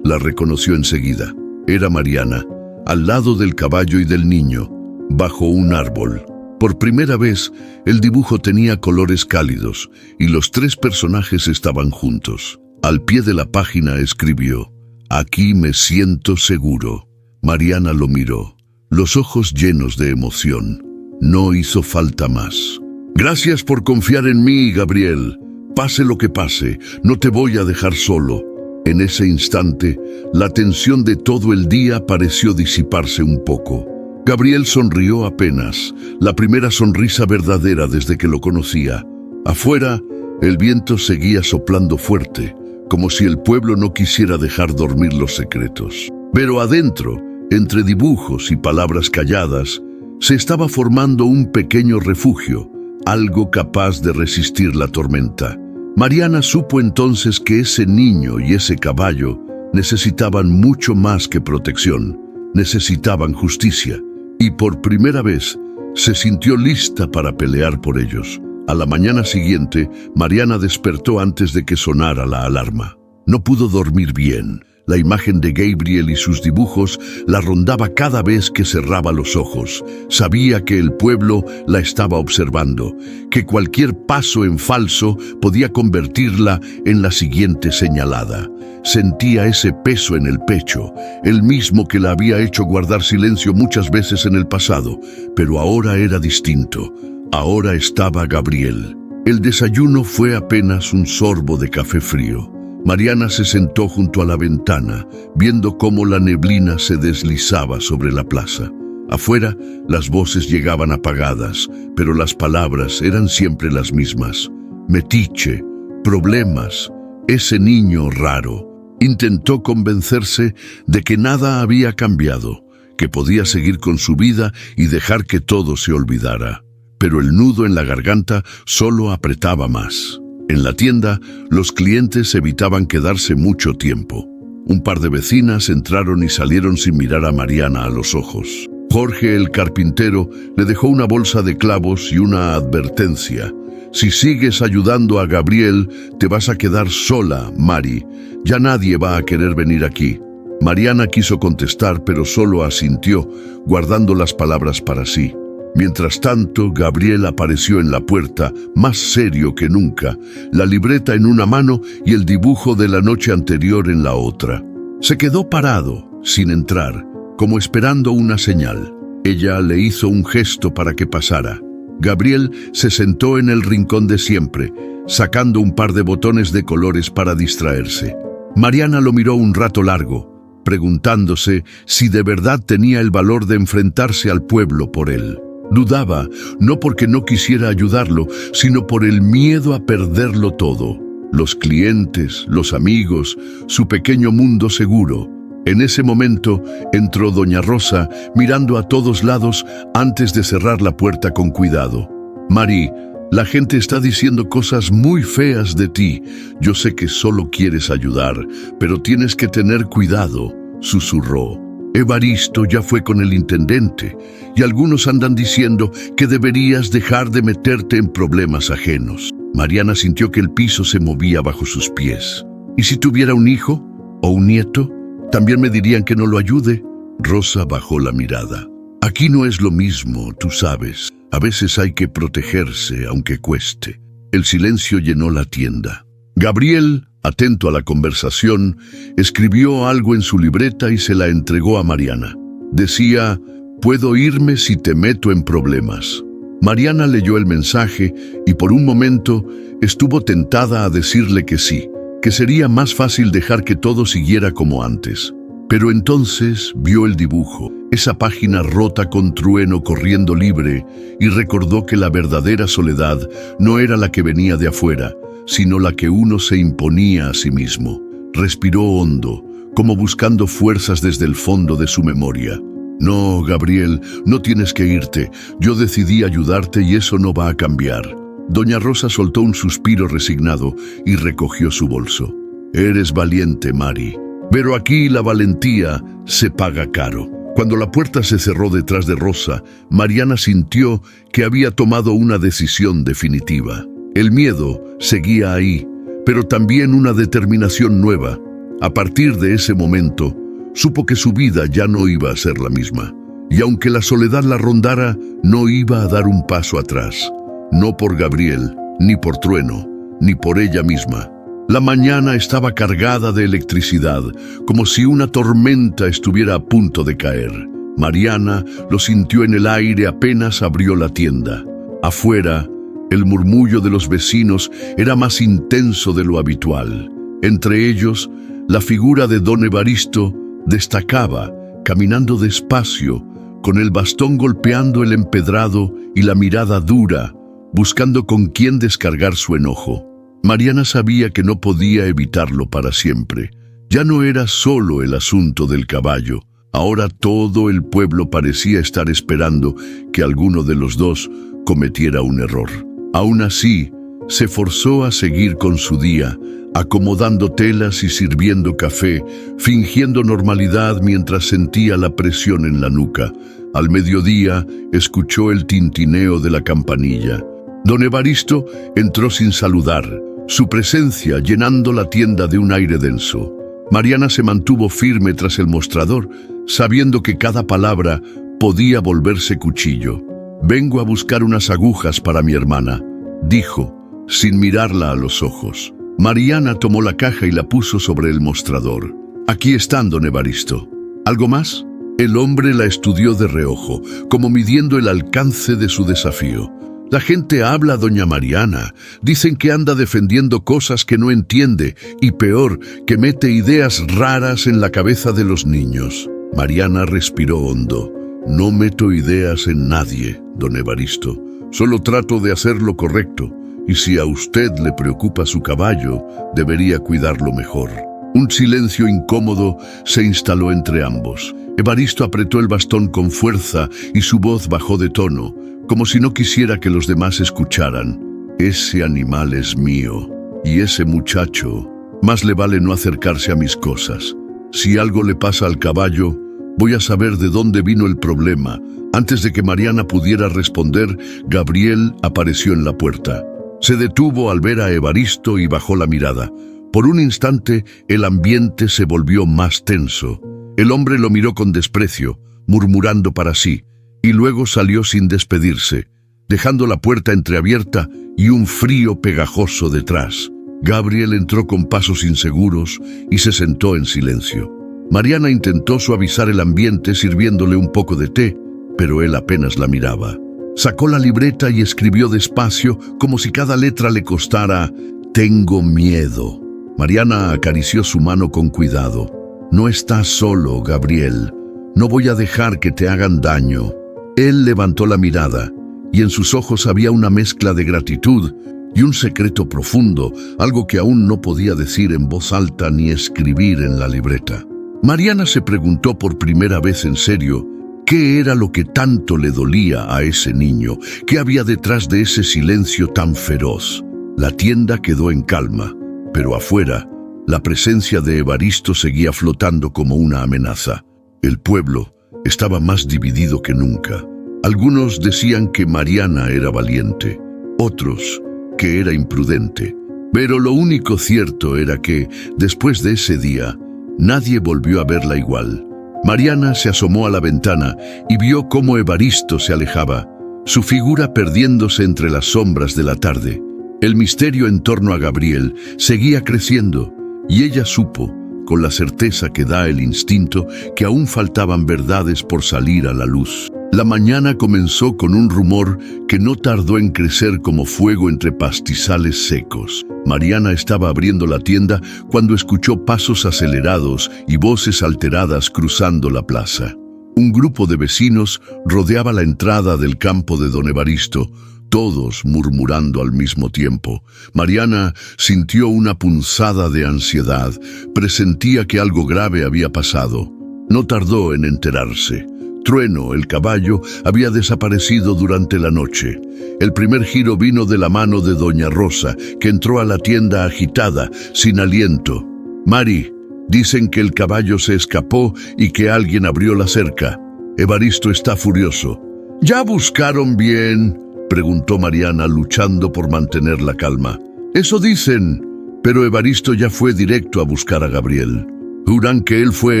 La reconoció enseguida. Era Mariana, al lado del caballo y del niño, bajo un árbol. Por primera vez, el dibujo tenía colores cálidos y los 3 personajes estaban juntos. Al pie de la página escribió: «Aquí me siento seguro». Mariana lo miró. los ojos llenos de emoción. No hizo falta más. Gracias por confiar en mí, Gabriel. Pase lo que pase, no te voy a dejar solo. En ese instante, la tensión de todo el día pareció disiparse un poco. Gabriel sonrió apenas, la primera sonrisa verdadera desde que lo conocía. Afuera, el viento seguía soplando fuerte, como si el pueblo no quisiera dejar dormir los secretos. Pero adentro, entre dibujos y palabras calladas, se estaba formando un pequeño refugio, algo capaz de resistir la tormenta. Mariana supo entonces que ese niño y ese caballo necesitaban mucho más que protección, necesitaban justicia, y por primera vez se sintió lista para pelear por ellos. A la mañana siguiente, Mariana despertó antes de que sonara la alarma. No pudo dormir bien. La imagen de Gabriel y sus dibujos la rondaba cada vez que cerraba los ojos. Sabía que el pueblo la estaba observando, que cualquier paso en falso podía convertirla en la siguiente señalada. Sentía ese peso en el pecho, el mismo que la había hecho guardar silencio muchas veces en el pasado, pero ahora era distinto. Ahora estaba Gabriel. El desayuno fue apenas un sorbo de café frío. Mariana se sentó junto a la ventana, viendo cómo la neblina se deslizaba sobre la plaza. Afuera, las voces llegaban apagadas, pero las palabras eran siempre las mismas. Metiche, problemas, ese niño raro. Intentó convencerse de que nada había cambiado, que podía seguir con su vida y dejar que todo se olvidara. Pero el nudo en la garganta solo apretaba más. En la tienda, los clientes evitaban quedarse mucho tiempo. Un par de vecinas entraron y salieron sin mirar a Mariana a los ojos. Jorge, el carpintero, le dejó una bolsa de clavos y una advertencia. Si sigues ayudando a Gabriel, te vas a quedar sola, Mari. Ya nadie va a querer venir aquí. Mariana quiso contestar, pero solo asintió, guardando las palabras para sí. Mientras tanto, Gabriel apareció en la puerta, más serio que nunca, la libreta en una mano y el dibujo de la noche anterior en la otra. Se quedó parado, sin entrar, como esperando una señal. Ella le hizo un gesto para que pasara. Gabriel se sentó en el rincón de siempre, sacando un par de botones de colores para distraerse. Mariana lo miró un rato largo, preguntándose si de verdad tenía el valor de enfrentarse al pueblo por él. Dudaba, no porque no quisiera ayudarlo, sino por el miedo a perderlo todo. Los clientes, los amigos, su pequeño mundo seguro. En ese momento entró doña Rosa, mirando a todos lados antes de cerrar la puerta con cuidado. Mari, la gente está diciendo cosas muy feas de ti. Yo sé que solo quieres ayudar, pero tienes que tener cuidado, susurró. Evaristo ya fue con el intendente y algunos andan diciendo que deberías dejar de meterte en problemas ajenos. Mariana sintió que el piso se movía bajo sus pies. ¿Y si tuviera un hijo o un nieto? ¿También me dirían que no lo ayude? Rosa bajó la mirada. Aquí no es lo mismo, tú sabes. A veces hay que protegerse, aunque cueste. El silencio llenó la tienda. Gabriel, atento a la conversación, escribió algo en su libreta y se la entregó a Mariana. Decía, «Puedo irme si te meto en problemas». Mariana leyó el mensaje y por un momento estuvo tentada a decirle que sí, que sería más fácil dejar que todo siguiera como antes. Pero entonces vio el dibujo, esa página rota con trueno corriendo libre, y recordó que la verdadera soledad no era la que venía de afuera, sino la que uno se imponía a sí mismo. Respiró hondo, como buscando fuerzas desde el fondo de su memoria. «No, Gabriel, no tienes que irte. Yo decidí ayudarte y eso no va a cambiar». Doña Rosa soltó un suspiro resignado y recogió su bolso. «Eres valiente, Mari. Pero aquí la valentía se paga caro». Cuando la puerta se cerró detrás de Rosa, Mariana sintió que había tomado una decisión definitiva. El miedo seguía ahí, pero también una determinación nueva. A partir de ese momento, supo que su vida ya no iba a ser la misma. Y aunque la soledad la rondara, no iba a dar un paso atrás. No por Gabriel, ni por Trueno, ni por ella misma. La mañana estaba cargada de electricidad, como si una tormenta estuviera a punto de caer. Mariana lo sintió en el aire apenas abrió la tienda. Afuera, el murmullo de los vecinos era más intenso de lo habitual. Entre ellos, la figura de don Evaristo destacaba, caminando despacio, con el bastón golpeando el empedrado y la mirada dura, buscando con quién descargar su enojo. Mariana sabía que no podía evitarlo para siempre. Ya no era solo el asunto del caballo. Ahora todo el pueblo parecía estar esperando que alguno de los dos cometiera un error. Aún así, se forzó a seguir con su día, acomodando telas y sirviendo café, fingiendo normalidad mientras sentía la presión en la nuca. Al mediodía, escuchó el tintineo de la campanilla. Don Evaristo entró sin saludar, su presencia llenando la tienda de un aire denso. Mariana se mantuvo firme tras el mostrador, sabiendo que cada palabra podía volverse cuchillo. «Vengo a buscar unas agujas para mi hermana», dijo, sin mirarla a los ojos. Mariana tomó la caja y la puso sobre el mostrador. «Aquí están, don Evaristo. ¿Algo más?» El hombre la estudió de reojo, como midiendo el alcance de su desafío. «La gente habla, doña Mariana. Dicen que anda defendiendo cosas que no entiende y peor, que mete ideas raras en la cabeza de los niños». Mariana respiró hondo. «No meto ideas en nadie, don Evaristo. Solo trato de hacer lo correcto. Y si a usted le preocupa su caballo, debería cuidarlo mejor». Un silencio incómodo se instaló entre ambos. Evaristo apretó el bastón con fuerza y su voz bajó de tono, como si no quisiera que los demás escucharan. «Ese animal es mío, y ese muchacho, más le vale no acercarse a mis cosas. Si algo le pasa al caballo, voy a saber de dónde vino el problema». Antes de que Mariana pudiera responder, Gabriel apareció en la puerta. Se detuvo al ver a Evaristo y bajó la mirada. Por un instante, el ambiente se volvió más tenso. El hombre lo miró con desprecio, murmurando para sí, y luego salió sin despedirse, dejando la puerta entreabierta y un frío pegajoso detrás. Gabriel entró con pasos inseguros y se sentó en silencio. Mariana intentó suavizar el ambiente sirviéndole un poco de té, pero él apenas la miraba. Sacó la libreta y escribió despacio, como si cada letra le costara: «Tengo miedo». Mariana acarició su mano con cuidado. «No estás solo, Gabriel. No voy a dejar que te hagan daño». Él levantó la mirada, y en sus ojos había una mezcla de gratitud y un secreto profundo, algo que aún no podía decir en voz alta ni escribir en la libreta. Mariana se preguntó por primera vez en serio qué era lo que tanto le dolía a ese niño, qué había detrás de ese silencio tan feroz. La tienda quedó en calma, pero afuera, la presencia de Evaristo seguía flotando como una amenaza. El pueblo estaba más dividido que nunca. Algunos decían que Mariana era valiente, otros que era imprudente. Pero lo único cierto era que, después de ese día, nadie volvió a verla igual. Mariana se asomó a la ventana y vio cómo Evaristo se alejaba, su figura perdiéndose entre las sombras de la tarde. El misterio en torno a Gabriel seguía creciendo, y ella supo, con la certeza que da el instinto, que aún faltaban verdades por salir a la luz. La mañana comenzó con un rumor que no tardó en crecer como fuego entre pastizales secos. Mariana estaba abriendo la tienda cuando escuchó pasos acelerados y voces alteradas cruzando la plaza. Un grupo de vecinos rodeaba la entrada del campo de don Evaristo, todos murmurando al mismo tiempo. Mariana sintió una punzada de ansiedad, presentía que algo grave había pasado. No tardó en enterarse. Trueno, el caballo, había desaparecido durante la noche. El primer giro vino de la mano de doña Rosa, que entró a la tienda agitada, sin aliento. «Mari, dicen que el caballo se escapó y que alguien abrió la cerca. Evaristo está furioso». «¿Ya buscaron bien?», preguntó Mariana, luchando por mantener la calma. «Eso dicen, pero Evaristo ya fue directo a buscar a Gabriel. Juran que él fue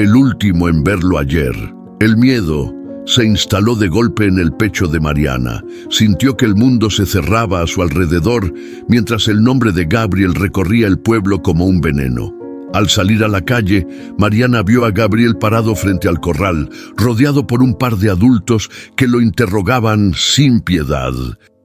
el último en verlo ayer». El miedo se instaló de golpe en el pecho de Mariana. Sintió que el mundo se cerraba a su alrededor, mientras el nombre de Gabriel recorría el pueblo como un veneno. Al salir a la calle, Mariana vio a Gabriel parado frente al corral, rodeado por un par de adultos que lo interrogaban sin piedad.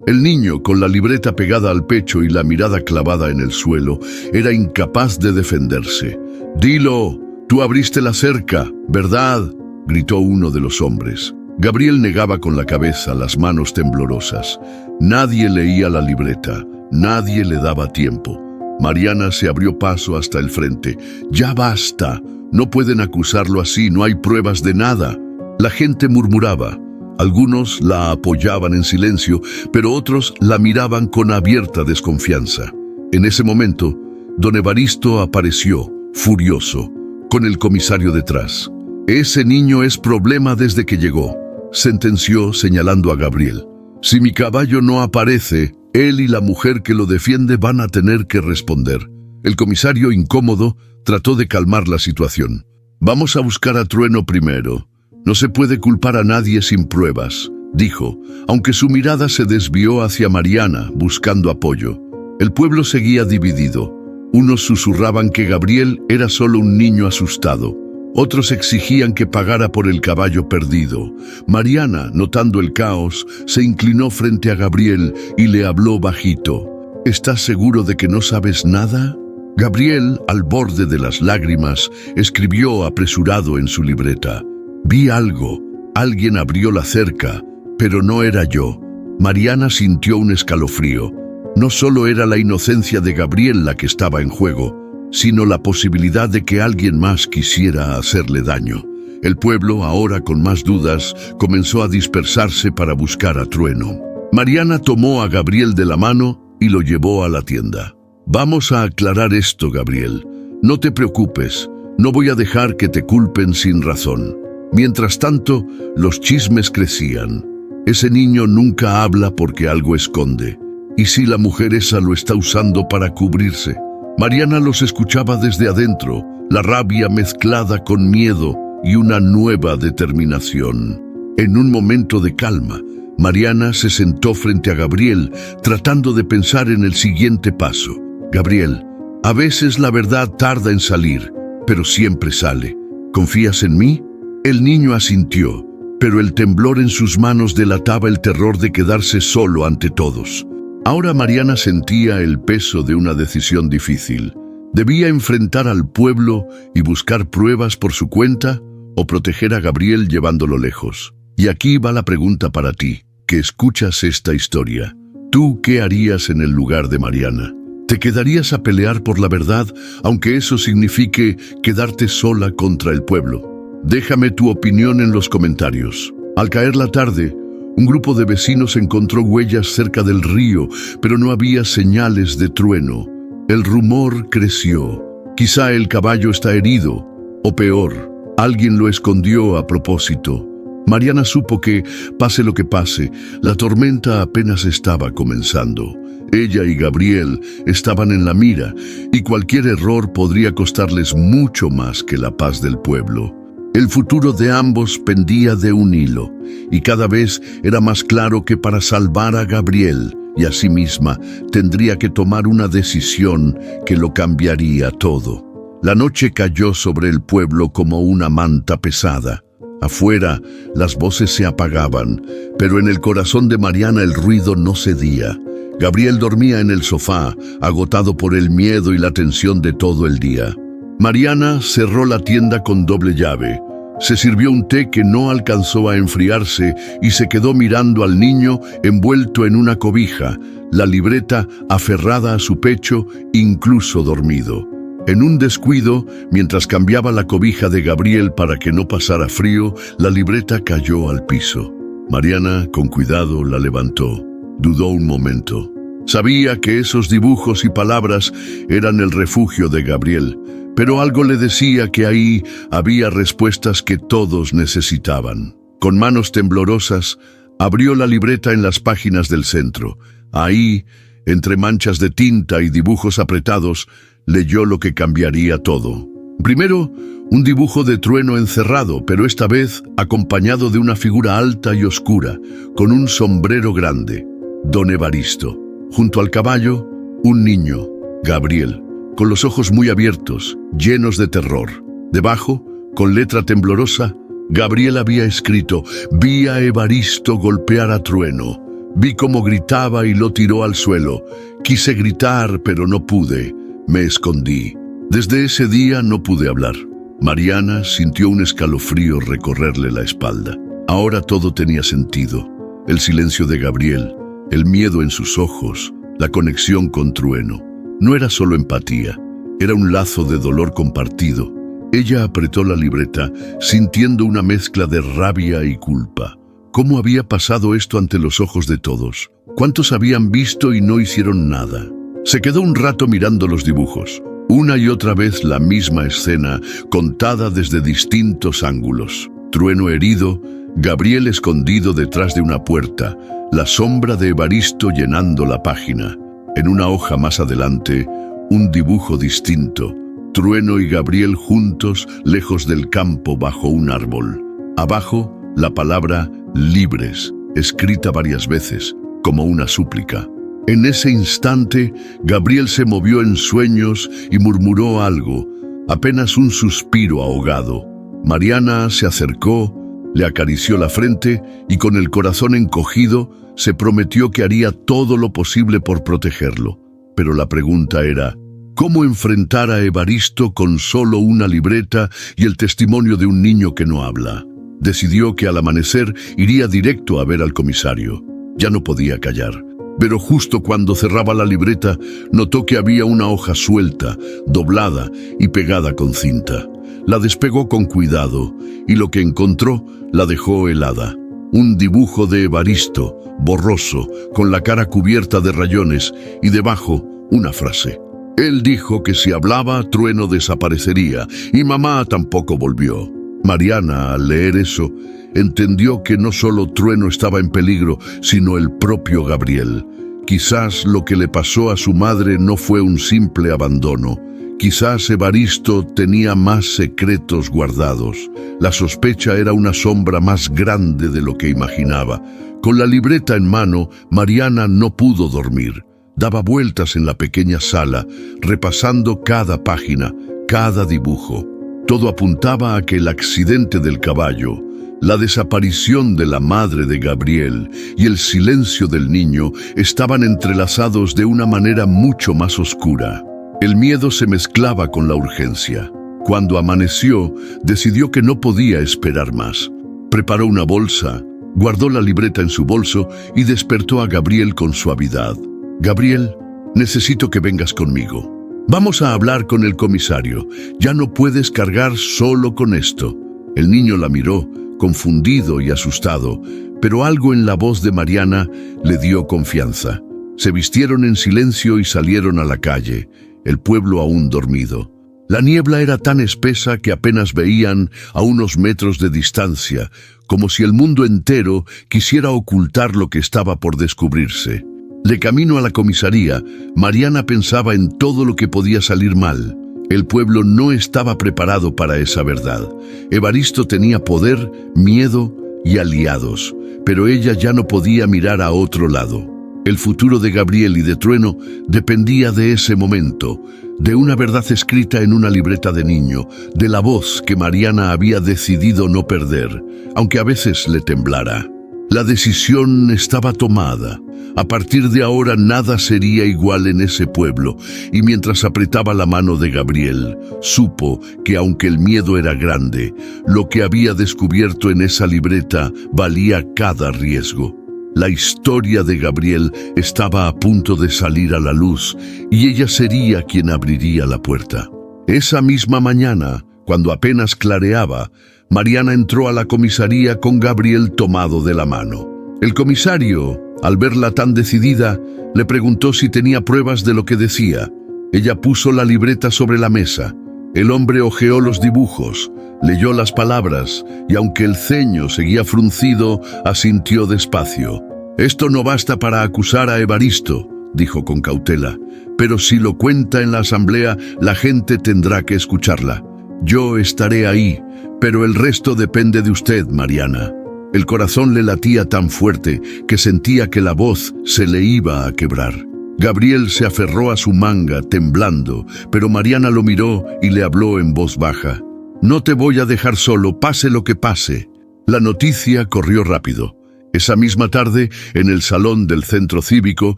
El niño, con la libreta pegada al pecho y la mirada clavada en el suelo, era incapaz de defenderse. «Dilo, tú abriste la cerca, ¿verdad?», gritó uno de los hombres. Gabriel negaba con la cabeza, las manos temblorosas. Nadie leía la libreta, nadie le daba tiempo. Mariana se abrió paso hasta el frente. «Ya basta, no pueden acusarlo así, no hay pruebas de nada». La gente murmuraba. Algunos la apoyaban en silencio, pero otros la miraban con abierta desconfianza. En ese momento, don Evaristo apareció, furioso, con el comisario detrás. «Ese niño es problema desde que llegó», sentenció señalando a Gabriel. «Si mi caballo no aparece, él y la mujer que lo defiende van a tener que responder». El comisario, incómodo, trató de calmar la situación. «Vamos a buscar a Trueno primero. No se puede culpar a nadie sin pruebas», dijo, aunque su mirada se desvió hacia Mariana, buscando apoyo. El pueblo seguía dividido. Unos susurraban que Gabriel era solo un niño asustado. Otros exigían que pagara por el caballo perdido. Mariana, notando el caos, se inclinó frente a Gabriel y le habló bajito. «¿Estás seguro de que no sabes nada?». Gabriel, al borde de las lágrimas, escribió apresurado en su libreta: «Vi algo. Alguien abrió la cerca, pero no era yo». Mariana sintió un escalofrío. No solo era la inocencia de Gabriel la que estaba en juego, sino la posibilidad de que alguien más quisiera hacerle daño. El pueblo, ahora con más dudas, comenzó a dispersarse para buscar a Trueno. Mariana tomó a Gabriel de la mano y lo llevó a la tienda. «Vamos a aclarar esto, Gabriel. No te preocupes, no voy a dejar que te culpen sin razón». Mientras tanto, los chismes crecían. Ese niño nunca habla porque algo esconde. ¿Y si la mujer esa lo está usando para cubrirse? Mariana los escuchaba desde adentro, la rabia mezclada con miedo y una nueva determinación. En un momento de calma, Mariana se sentó frente a Gabriel, tratando de pensar en el siguiente paso. «Gabriel, a veces la verdad tarda en salir, pero siempre sale. ¿Confías en mí?». El niño asintió, pero el temblor en sus manos delataba el terror de quedarse solo ante todos. Ahora Mariana sentía el peso de una decisión difícil. ¿Debía enfrentar al pueblo y buscar pruebas por su cuenta o proteger a Gabriel llevándolo lejos? Y aquí va la pregunta para ti, que escuchas esta historia. ¿Tú qué harías en el lugar de Mariana? ¿Te quedarías a pelear por la verdad, aunque eso signifique quedarte sola contra el pueblo? Déjame tu opinión en los comentarios. Al caer la tarde, un grupo de vecinos encontró huellas cerca del río, pero no había señales de Trueno. El rumor creció. Quizá el caballo está herido, o peor, alguien lo escondió a propósito. Mariana supo que, pase lo que pase, la tormenta apenas estaba comenzando. Ella y Gabriel estaban en la mira, y cualquier error podría costarles mucho más que la paz del pueblo. El futuro de ambos pendía de un hilo, y cada vez era más claro que para salvar a Gabriel y a sí misma tendría que tomar una decisión que lo cambiaría todo. La noche cayó sobre el pueblo como una manta pesada. Afuera, las voces se apagaban, pero en el corazón de Mariana el ruido no cedía. Gabriel dormía en el sofá, agotado por el miedo y la tensión de todo el día. Mariana cerró la tienda con doble llave. Se sirvió un té que no alcanzó a enfriarse y se quedó mirando al niño envuelto en una cobija, la libreta aferrada a su pecho, incluso dormido. En un descuido, mientras cambiaba la cobija de Gabriel para que no pasara frío, la libreta cayó al piso. Mariana, con cuidado, la levantó. Dudó un momento. Sabía que esos dibujos y palabras eran el refugio de Gabriel, pero algo le decía que ahí había respuestas que todos necesitaban. Con manos temblorosas, abrió la libreta en las páginas del centro. Ahí, entre manchas de tinta y dibujos apretados, leyó lo que cambiaría todo. Primero, un dibujo de Trueno encerrado, pero esta vez acompañado de una figura alta y oscura, con un sombrero grande. Don Evaristo. Junto al caballo, un niño, Gabriel. con los ojos muy abiertos, llenos de terror. Debajo, con letra temblorosa, Gabriel había escrito: «Vi a Evaristo golpear a Trueno. Vi cómo gritaba y lo tiró al suelo. Quise gritar, pero no pude. Me escondí». Desde ese día no pude hablar. Mariana sintió un escalofrío recorrerle la espalda. Ahora todo tenía sentido. El silencio de Gabriel, el miedo en sus ojos, la conexión con Trueno. No era solo empatía, era un lazo de dolor compartido. Ella apretó la libreta, sintiendo una mezcla de rabia y culpa. ¿Cómo había pasado esto ante los ojos de todos? ¿Cuántos habían visto y no hicieron nada? Se quedó un rato mirando los dibujos. Una y otra vez la misma escena, contada desde distintos ángulos. Trueno herido, Gabriel escondido detrás de una puerta, la sombra de Evaristo llenando la página. En una hoja más adelante, un dibujo distinto. Trueno y Gabriel juntos, lejos del campo, bajo un árbol. Abajo, la palabra «libres», escrita varias veces, como una súplica. En ese instante, Gabriel se movió en sueños y murmuró algo, apenas un suspiro ahogado. Mariana se acercó, le acarició la frente y con el corazón encogido se prometió que haría todo lo posible por protegerlo. Pero la pregunta era: ¿cómo enfrentar a Evaristo con solo una libreta y el testimonio de un niño que no habla? Decidió que al amanecer iría directo a ver al comisario. Ya no podía callar. Pero justo cuando cerraba la libreta, notó que había una hoja suelta, doblada y pegada con cinta. La despegó con cuidado y lo que encontró la dejó helada. Un dibujo de Evaristo, borroso, con la cara cubierta de rayones y debajo una frase. Él dijo que si hablaba, Trueno desaparecería y mamá tampoco volvió. Mariana, al leer eso, entendió que no solo Trueno estaba en peligro, sino el propio Gabriel. Quizás lo que le pasó a su madre no fue un simple abandono. Quizás Evaristo tenía más secretos guardados. La sospecha era una sombra más grande de lo que imaginaba. Con la libreta en mano, Mariana no pudo dormir. Daba vueltas en la pequeña sala, repasando cada página, cada dibujo. Todo apuntaba a que el accidente del caballo, la desaparición de la madre de Gabriel y el silencio del niño estaban entrelazados de una manera mucho más oscura. El miedo se mezclaba con la urgencia. Cuando amaneció, decidió que no podía esperar más. Preparó una bolsa, guardó la libreta en su bolso y despertó a Gabriel con suavidad. «Gabriel, necesito que vengas conmigo. Vamos a hablar con el comisario. Ya no puedes cargar solo con esto». El niño la miró, confundido y asustado, pero algo en la voz de Mariana le dio confianza. Se vistieron en silencio y salieron a la calle, el pueblo aún dormido. La niebla era tan espesa que apenas veían a unos metros de distancia, como si el mundo entero quisiera ocultar lo que estaba por descubrirse. De camino a la comisaría, Mariana pensaba en todo lo que podía salir mal. El pueblo no estaba preparado para esa verdad. Evaristo tenía poder, miedo y aliados, pero ella ya no podía mirar a otro lado. El futuro de Gabriel y de Trueno dependía de ese momento, de una verdad escrita en una libreta de niño, de la voz que Mariana había decidido no perder, aunque a veces le temblara. La decisión estaba tomada. A partir de ahora nada sería igual en ese pueblo, y mientras apretaba la mano de Gabriel, supo que aunque el miedo era grande, lo que había descubierto en esa libreta valía cada riesgo. La historia de Gabriel estaba a punto de salir a la luz, y ella sería quien abriría la puerta. Esa misma mañana, cuando apenas clareaba, Mariana entró a la comisaría con Gabriel tomado de la mano. El comisario, al verla tan decidida, le preguntó si tenía pruebas de lo que decía. Ella puso la libreta sobre la mesa. El hombre hojeó los dibujos, leyó las palabras y aunque el ceño seguía fruncido, asintió despacio. «Esto no basta para acusar a Evaristo», dijo con cautela, «pero si lo cuenta en la asamblea, la gente tendrá que escucharla. Yo estaré ahí, pero el resto depende de usted, Mariana». El corazón le latía tan fuerte que sentía que la voz se le iba a quebrar. Gabriel se aferró a su manga, temblando, pero Mariana lo miró y le habló en voz baja. «No te voy a dejar solo, pase lo que pase». La noticia corrió rápido. Esa misma tarde, en el salón del centro cívico,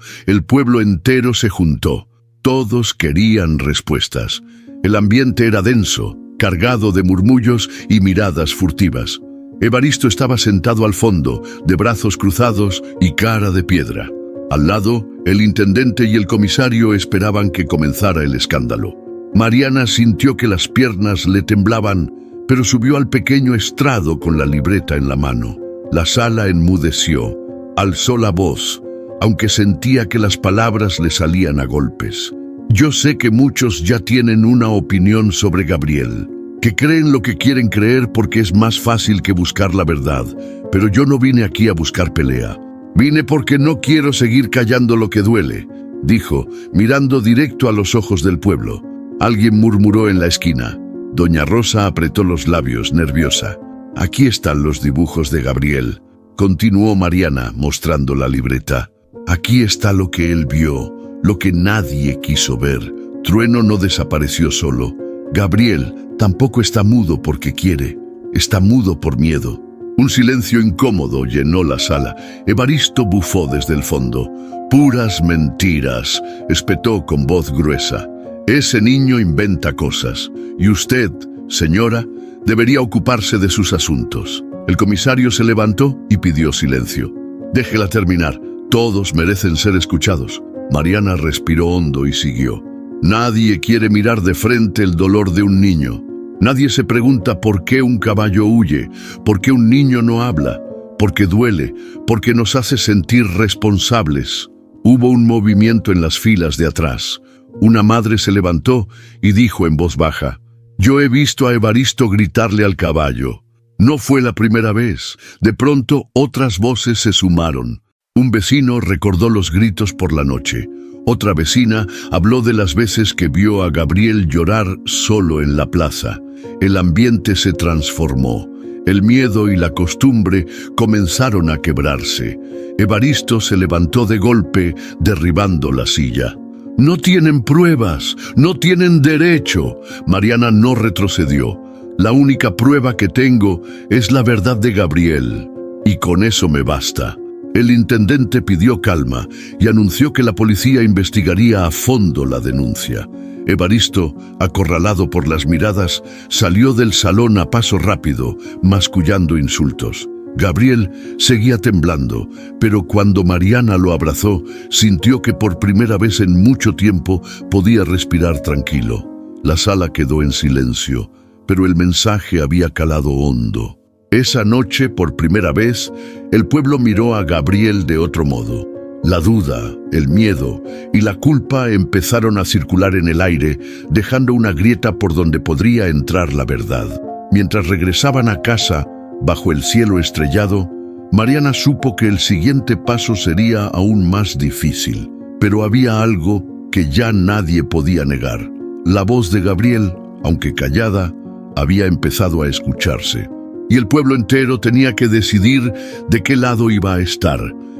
el pueblo entero se juntó. Todos querían respuestas. El ambiente era denso, cargado de murmullos y miradas furtivas. Evaristo estaba sentado al fondo, de brazos cruzados y cara de piedra. Al lado, el intendente y el comisario esperaban que comenzara el escándalo. Mariana sintió que las piernas le temblaban, pero subió al pequeño estrado con la libreta en la mano. La sala enmudeció, alzó la voz, aunque sentía que las palabras le salían a golpes. «Yo sé que muchos ya tienen una opinión sobre Gabriel, que creen lo que quieren creer porque es más fácil que buscar la verdad, pero yo no vine aquí a buscar pelea. Vine porque no quiero seguir callando lo que duele», dijo, mirando directo a los ojos del pueblo. Alguien murmuró en la esquina. Doña Rosa apretó los labios, nerviosa. «Aquí están los dibujos de Gabriel», continuó Mariana, mostrando la libreta. «Aquí está lo que él vio, lo que nadie quiso ver. Trueno no desapareció solo. Gabriel tampoco está mudo porque quiere, está mudo por miedo». Un silencio incómodo llenó la sala. Evaristo bufó desde el fondo. «Puras mentiras», espetó con voz gruesa. «Ese niño inventa cosas, y usted, señora, debería ocuparse de sus asuntos». El comisario se levantó y pidió silencio. «Déjela terminar, todos merecen ser escuchados». Mariana respiró hondo y siguió. «Nadie quiere mirar de frente el dolor de un niño. Nadie se pregunta por qué un caballo huye, por qué un niño no habla, porque duele, porque nos hace sentir responsables». Hubo un movimiento en las filas de atrás. Una madre se levantó y dijo en voz baja: «Yo he visto a Evaristo gritarle al caballo». No fue la primera vez. De pronto otras voces se sumaron. Un vecino recordó los gritos por la noche. Otra vecina habló de las veces que vio a Gabriel llorar solo en la plaza. El ambiente se transformó. El miedo y la costumbre comenzaron a quebrarse. Evaristo se levantó de golpe, derribando la silla. «No tienen pruebas, no tienen derecho». Mariana no retrocedió. «La única prueba que tengo es la verdad de Gabriel, y con eso me basta». El intendente pidió calma y anunció que la policía investigaría a fondo la denuncia. Evaristo, acorralado por las miradas, salió del salón a paso rápido, mascullando insultos. Gabriel seguía temblando, pero cuando Mariana lo abrazó, sintió que por primera vez en mucho tiempo podía respirar tranquilo. La sala quedó en silencio, pero el mensaje había calado hondo. Esa noche, por primera vez, el pueblo miró a Gabriel de otro modo. La duda, el miedo y la culpa empezaron a circular en el aire, dejando una grieta por donde podría entrar la verdad. Mientras regresaban a casa, bajo el cielo estrellado, Mariana supo que el siguiente paso sería aún más difícil. Pero había algo que ya nadie podía negar. La voz de Gabriel, aunque callada, había empezado a escucharse. Y el pueblo entero tenía que decidir de qué lado iba a estar.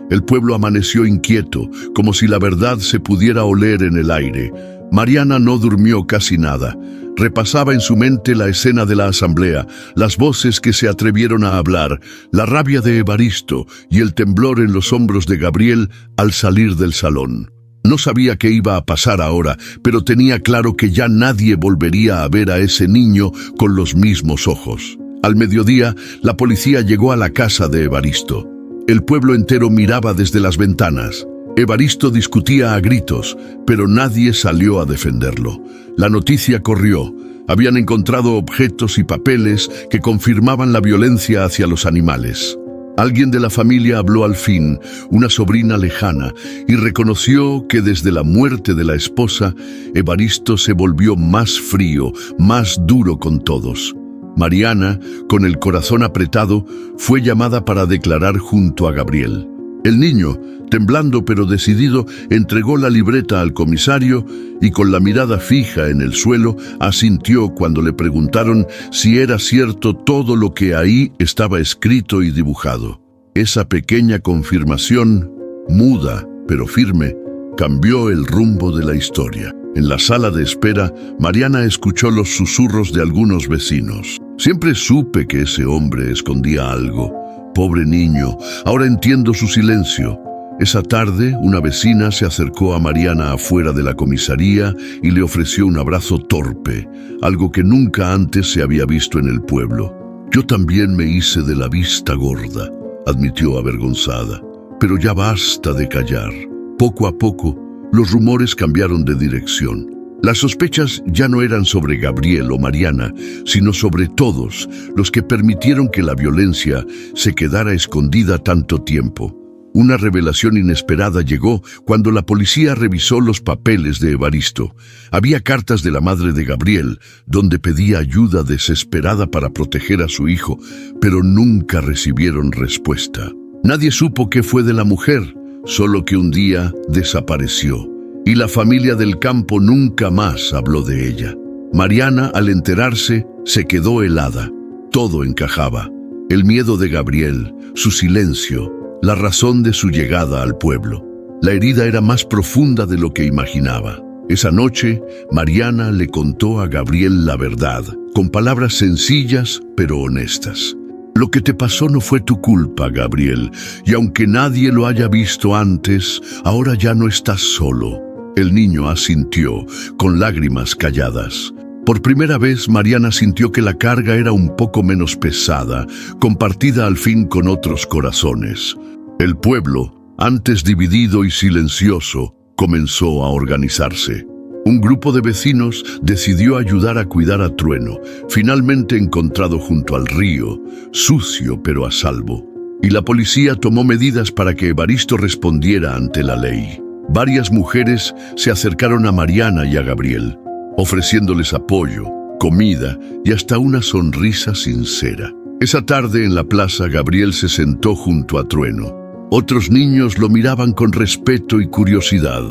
El pueblo amaneció inquieto, como si la verdad se pudiera oler en el aire. Mariana no durmió casi nada. Repasaba en su mente la escena de la asamblea, las voces que se atrevieron a hablar, la rabia de Evaristo y el temblor en los hombros de Gabriel al salir del salón. No sabía qué iba a pasar ahora, pero tenía claro que ya nadie volvería a ver a ese niño con los mismos ojos. Al mediodía, la policía llegó a la casa de Evaristo. El pueblo entero miraba desde las ventanas. Evaristo discutía a gritos, pero nadie salió a defenderlo. La noticia corrió. Habían encontrado objetos y papeles que confirmaban la violencia hacia los animales. Alguien de la familia habló al fin, una sobrina lejana, y reconoció que desde la muerte de la esposa, Evaristo se volvió más frío, más duro con todos. Mariana, con el corazón apretado, fue llamada para declarar junto a Gabriel. El niño, temblando pero decidido, entregó la libreta al comisario y con la mirada fija en el suelo asintió cuando le preguntaron si era cierto todo lo que ahí estaba escrito y dibujado. Esa pequeña confirmación, muda pero firme, cambió el rumbo de la historia. En la sala de espera, Mariana escuchó los susurros de algunos vecinos. Siempre supe que ese hombre escondía algo. Pobre niño, ahora entiendo su silencio. Esa tarde, una vecina se acercó a Mariana afuera de la comisaría y le ofreció un abrazo torpe, algo que nunca antes se había visto en el pueblo. Yo también me hice de la vista gorda, admitió avergonzada. Pero ya basta de callar. Poco a poco, los rumores cambiaron de dirección. Las sospechas ya no eran sobre Gabriel o Mariana, sino sobre todos los que permitieron que la violencia se quedara escondida tanto tiempo. Una revelación inesperada llegó cuando la policía revisó los papeles de Evaristo. Había cartas de la madre de Gabriel, donde pedía ayuda desesperada para proteger a su hijo, pero nunca recibieron respuesta. Nadie supo qué fue de la mujer, solo que un día desapareció, y la familia del campo nunca más habló de ella. Mariana, al enterarse, se quedó helada. Todo encajaba: el miedo de Gabriel, su silencio, la razón de su llegada al pueblo. La herida era más profunda de lo que imaginaba. Esa noche, Mariana le contó a Gabriel la verdad, con palabras sencillas pero honestas. Lo que te pasó no fue tu culpa, Gabriel, y aunque nadie lo haya visto antes, ahora ya no estás solo. El niño asintió, con lágrimas calladas. Por primera vez, Mariana sintió que la carga era un poco menos pesada, compartida al fin con otros corazones. El pueblo, antes dividido y silencioso, comenzó a organizarse. Un grupo de vecinos decidió ayudar a cuidar a Trueno, finalmente encontrado junto al río, sucio pero a salvo. Y la policía tomó medidas para que Evaristo respondiera ante la ley. Varias mujeres se acercaron a Mariana y a Gabriel, ofreciéndoles apoyo, comida y hasta una sonrisa sincera. Esa tarde en la plaza, Gabriel se sentó junto a Trueno. Otros niños lo miraban con respeto y curiosidad.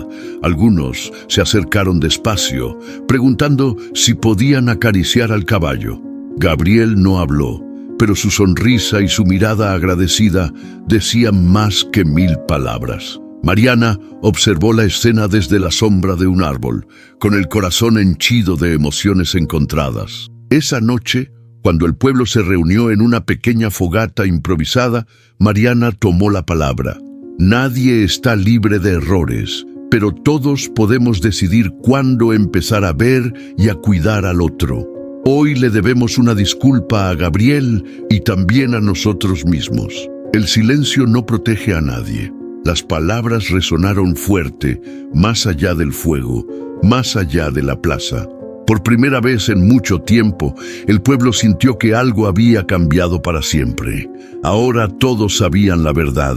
Algunos se acercaron despacio, preguntando si podían acariciar al caballo. Gabriel no habló, pero su sonrisa y su mirada agradecida decían más que 1000 palabras. Mariana observó la escena desde la sombra de un árbol, con el corazón henchido de emociones encontradas. Esa noche, cuando el pueblo se reunió en una pequeña fogata improvisada, Mariana tomó la palabra. Nadie está libre de errores, pero todos podemos decidir cuándo empezar a ver y a cuidar al otro. Hoy le debemos una disculpa a Gabriel y también a nosotros mismos. El silencio no protege a nadie. Las palabras resonaron fuerte, más allá del fuego, más allá de la plaza. Por primera vez en mucho tiempo, el pueblo sintió que algo había cambiado para siempre. Ahora todos sabían la verdad,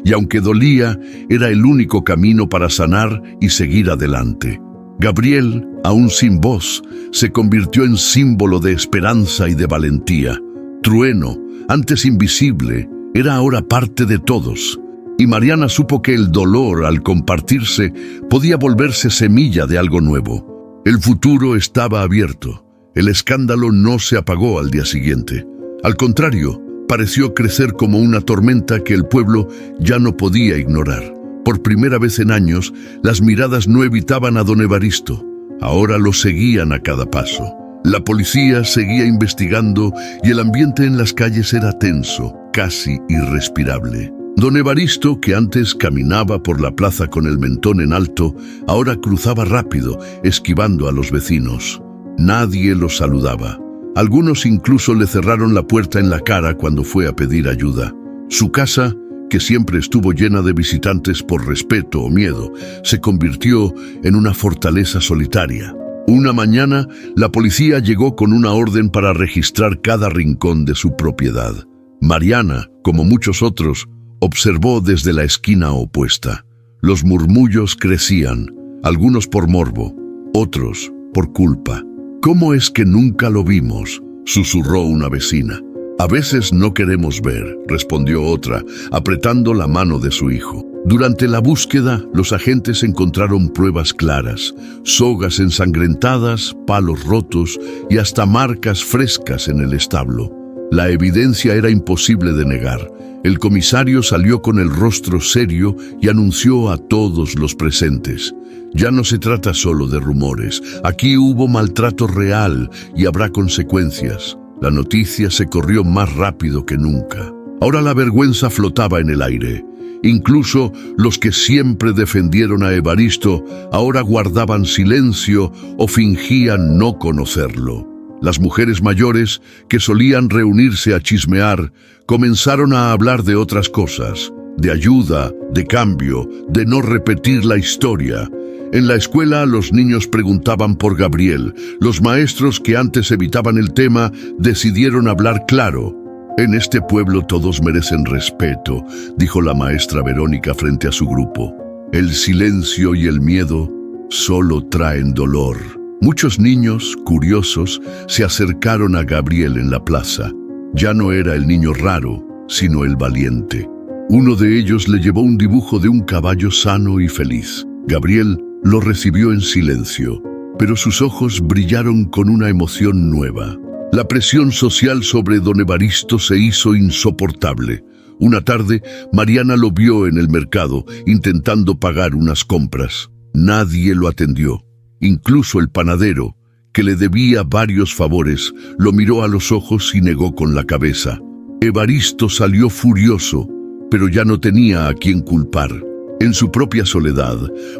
y aunque dolía, era el único camino para sanar y seguir adelante. Gabriel, aún sin voz, se convirtió en símbolo de esperanza y de valentía. Trueno, antes invisible, era ahora parte de todos. Y Mariana supo que el dolor, al compartirse, podía volverse semilla de algo nuevo. El futuro estaba abierto. El escándalo no se apagó al día siguiente. Al contrario, pareció crecer como una tormenta que el pueblo ya no podía ignorar. Por primera vez en años, las miradas no evitaban a don Evaristo. Ahora lo seguían a cada paso. La policía seguía investigando y el ambiente en las calles era tenso, casi irrespirable. Don Evaristo, que antes caminaba por la plaza con el mentón en alto, ahora cruzaba rápido, esquivando a los vecinos. Nadie lo saludaba. Algunos incluso le cerraron la puerta en la cara cuando fue a pedir ayuda. Su casa, que siempre estuvo llena de visitantes por respeto o miedo, se convirtió en una fortaleza solitaria. Una mañana, la policía llegó con una orden para registrar cada rincón de su propiedad. Mariana, como muchos otros, observó desde la esquina opuesta. Los murmullos crecían, algunos por morbo, otros por culpa. «¿Cómo es que nunca lo vimos?», susurró una vecina. «A veces no queremos ver», respondió otra, apretando la mano de su hijo. Durante la búsqueda, los agentes encontraron pruebas claras: sogas ensangrentadas, palos rotos y hasta marcas frescas en el establo. La evidencia era imposible de negar. El comisario salió con el rostro serio y anunció a todos los presentes: ya no se trata solo de rumores, aquí hubo maltrato real y habrá consecuencias. La noticia se corrió más rápido que nunca. Ahora la vergüenza flotaba en el aire. Incluso los que siempre defendieron a Evaristo ahora guardaban silencio o fingían no conocerlo. Las mujeres mayores, que solían reunirse a chismear, comenzaron a hablar de otras cosas, de ayuda, de cambio, de no repetir la historia. En la escuela los niños preguntaban por Gabriel. Los maestros que antes evitaban el tema decidieron hablar claro. En este pueblo todos merecen respeto, dijo la maestra Verónica frente a su grupo. El silencio y el miedo solo traen dolor. Muchos niños, curiosos, se acercaron a Gabriel en la plaza. Ya no era el niño raro, sino el valiente. Uno de ellos le llevó un dibujo de un caballo sano y feliz. Gabriel lo recibió en silencio, pero sus ojos brillaron con una emoción nueva. La presión social sobre don Evaristo se hizo insoportable. Una tarde, Mariana lo vio en el mercado, intentando pagar unas compras. Nadie lo atendió. Incluso el panadero, que le debía varios favores, lo miró a los ojos y negó con la cabeza. Evaristo salió furioso, pero ya no tenía a quién culpar. En su propia soledad,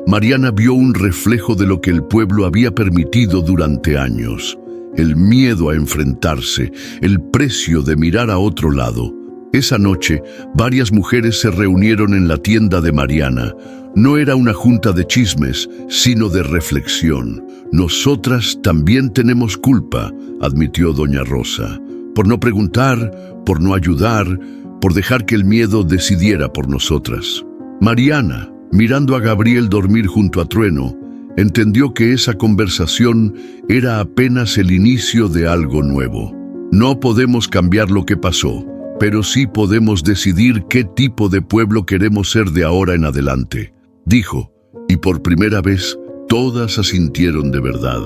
Mariana vio un reflejo de lo que el pueblo había permitido durante años. El miedo a enfrentarse, el precio de mirar a otro lado. Esa noche, varias mujeres se reunieron en la tienda de Mariana. No era una junta de chismes, sino de reflexión. Nosotras también tenemos culpa, admitió doña Rosa, por no preguntar, por no ayudar, por dejar que el miedo decidiera por nosotras. Mariana, mirando a Gabriel dormir junto a Trueno, entendió que esa conversación era apenas el inicio de algo nuevo. No podemos cambiar lo que pasó, pero sí podemos decidir qué tipo de pueblo queremos ser de ahora en adelante, dijo, y por primera vez todas asintieron de verdad.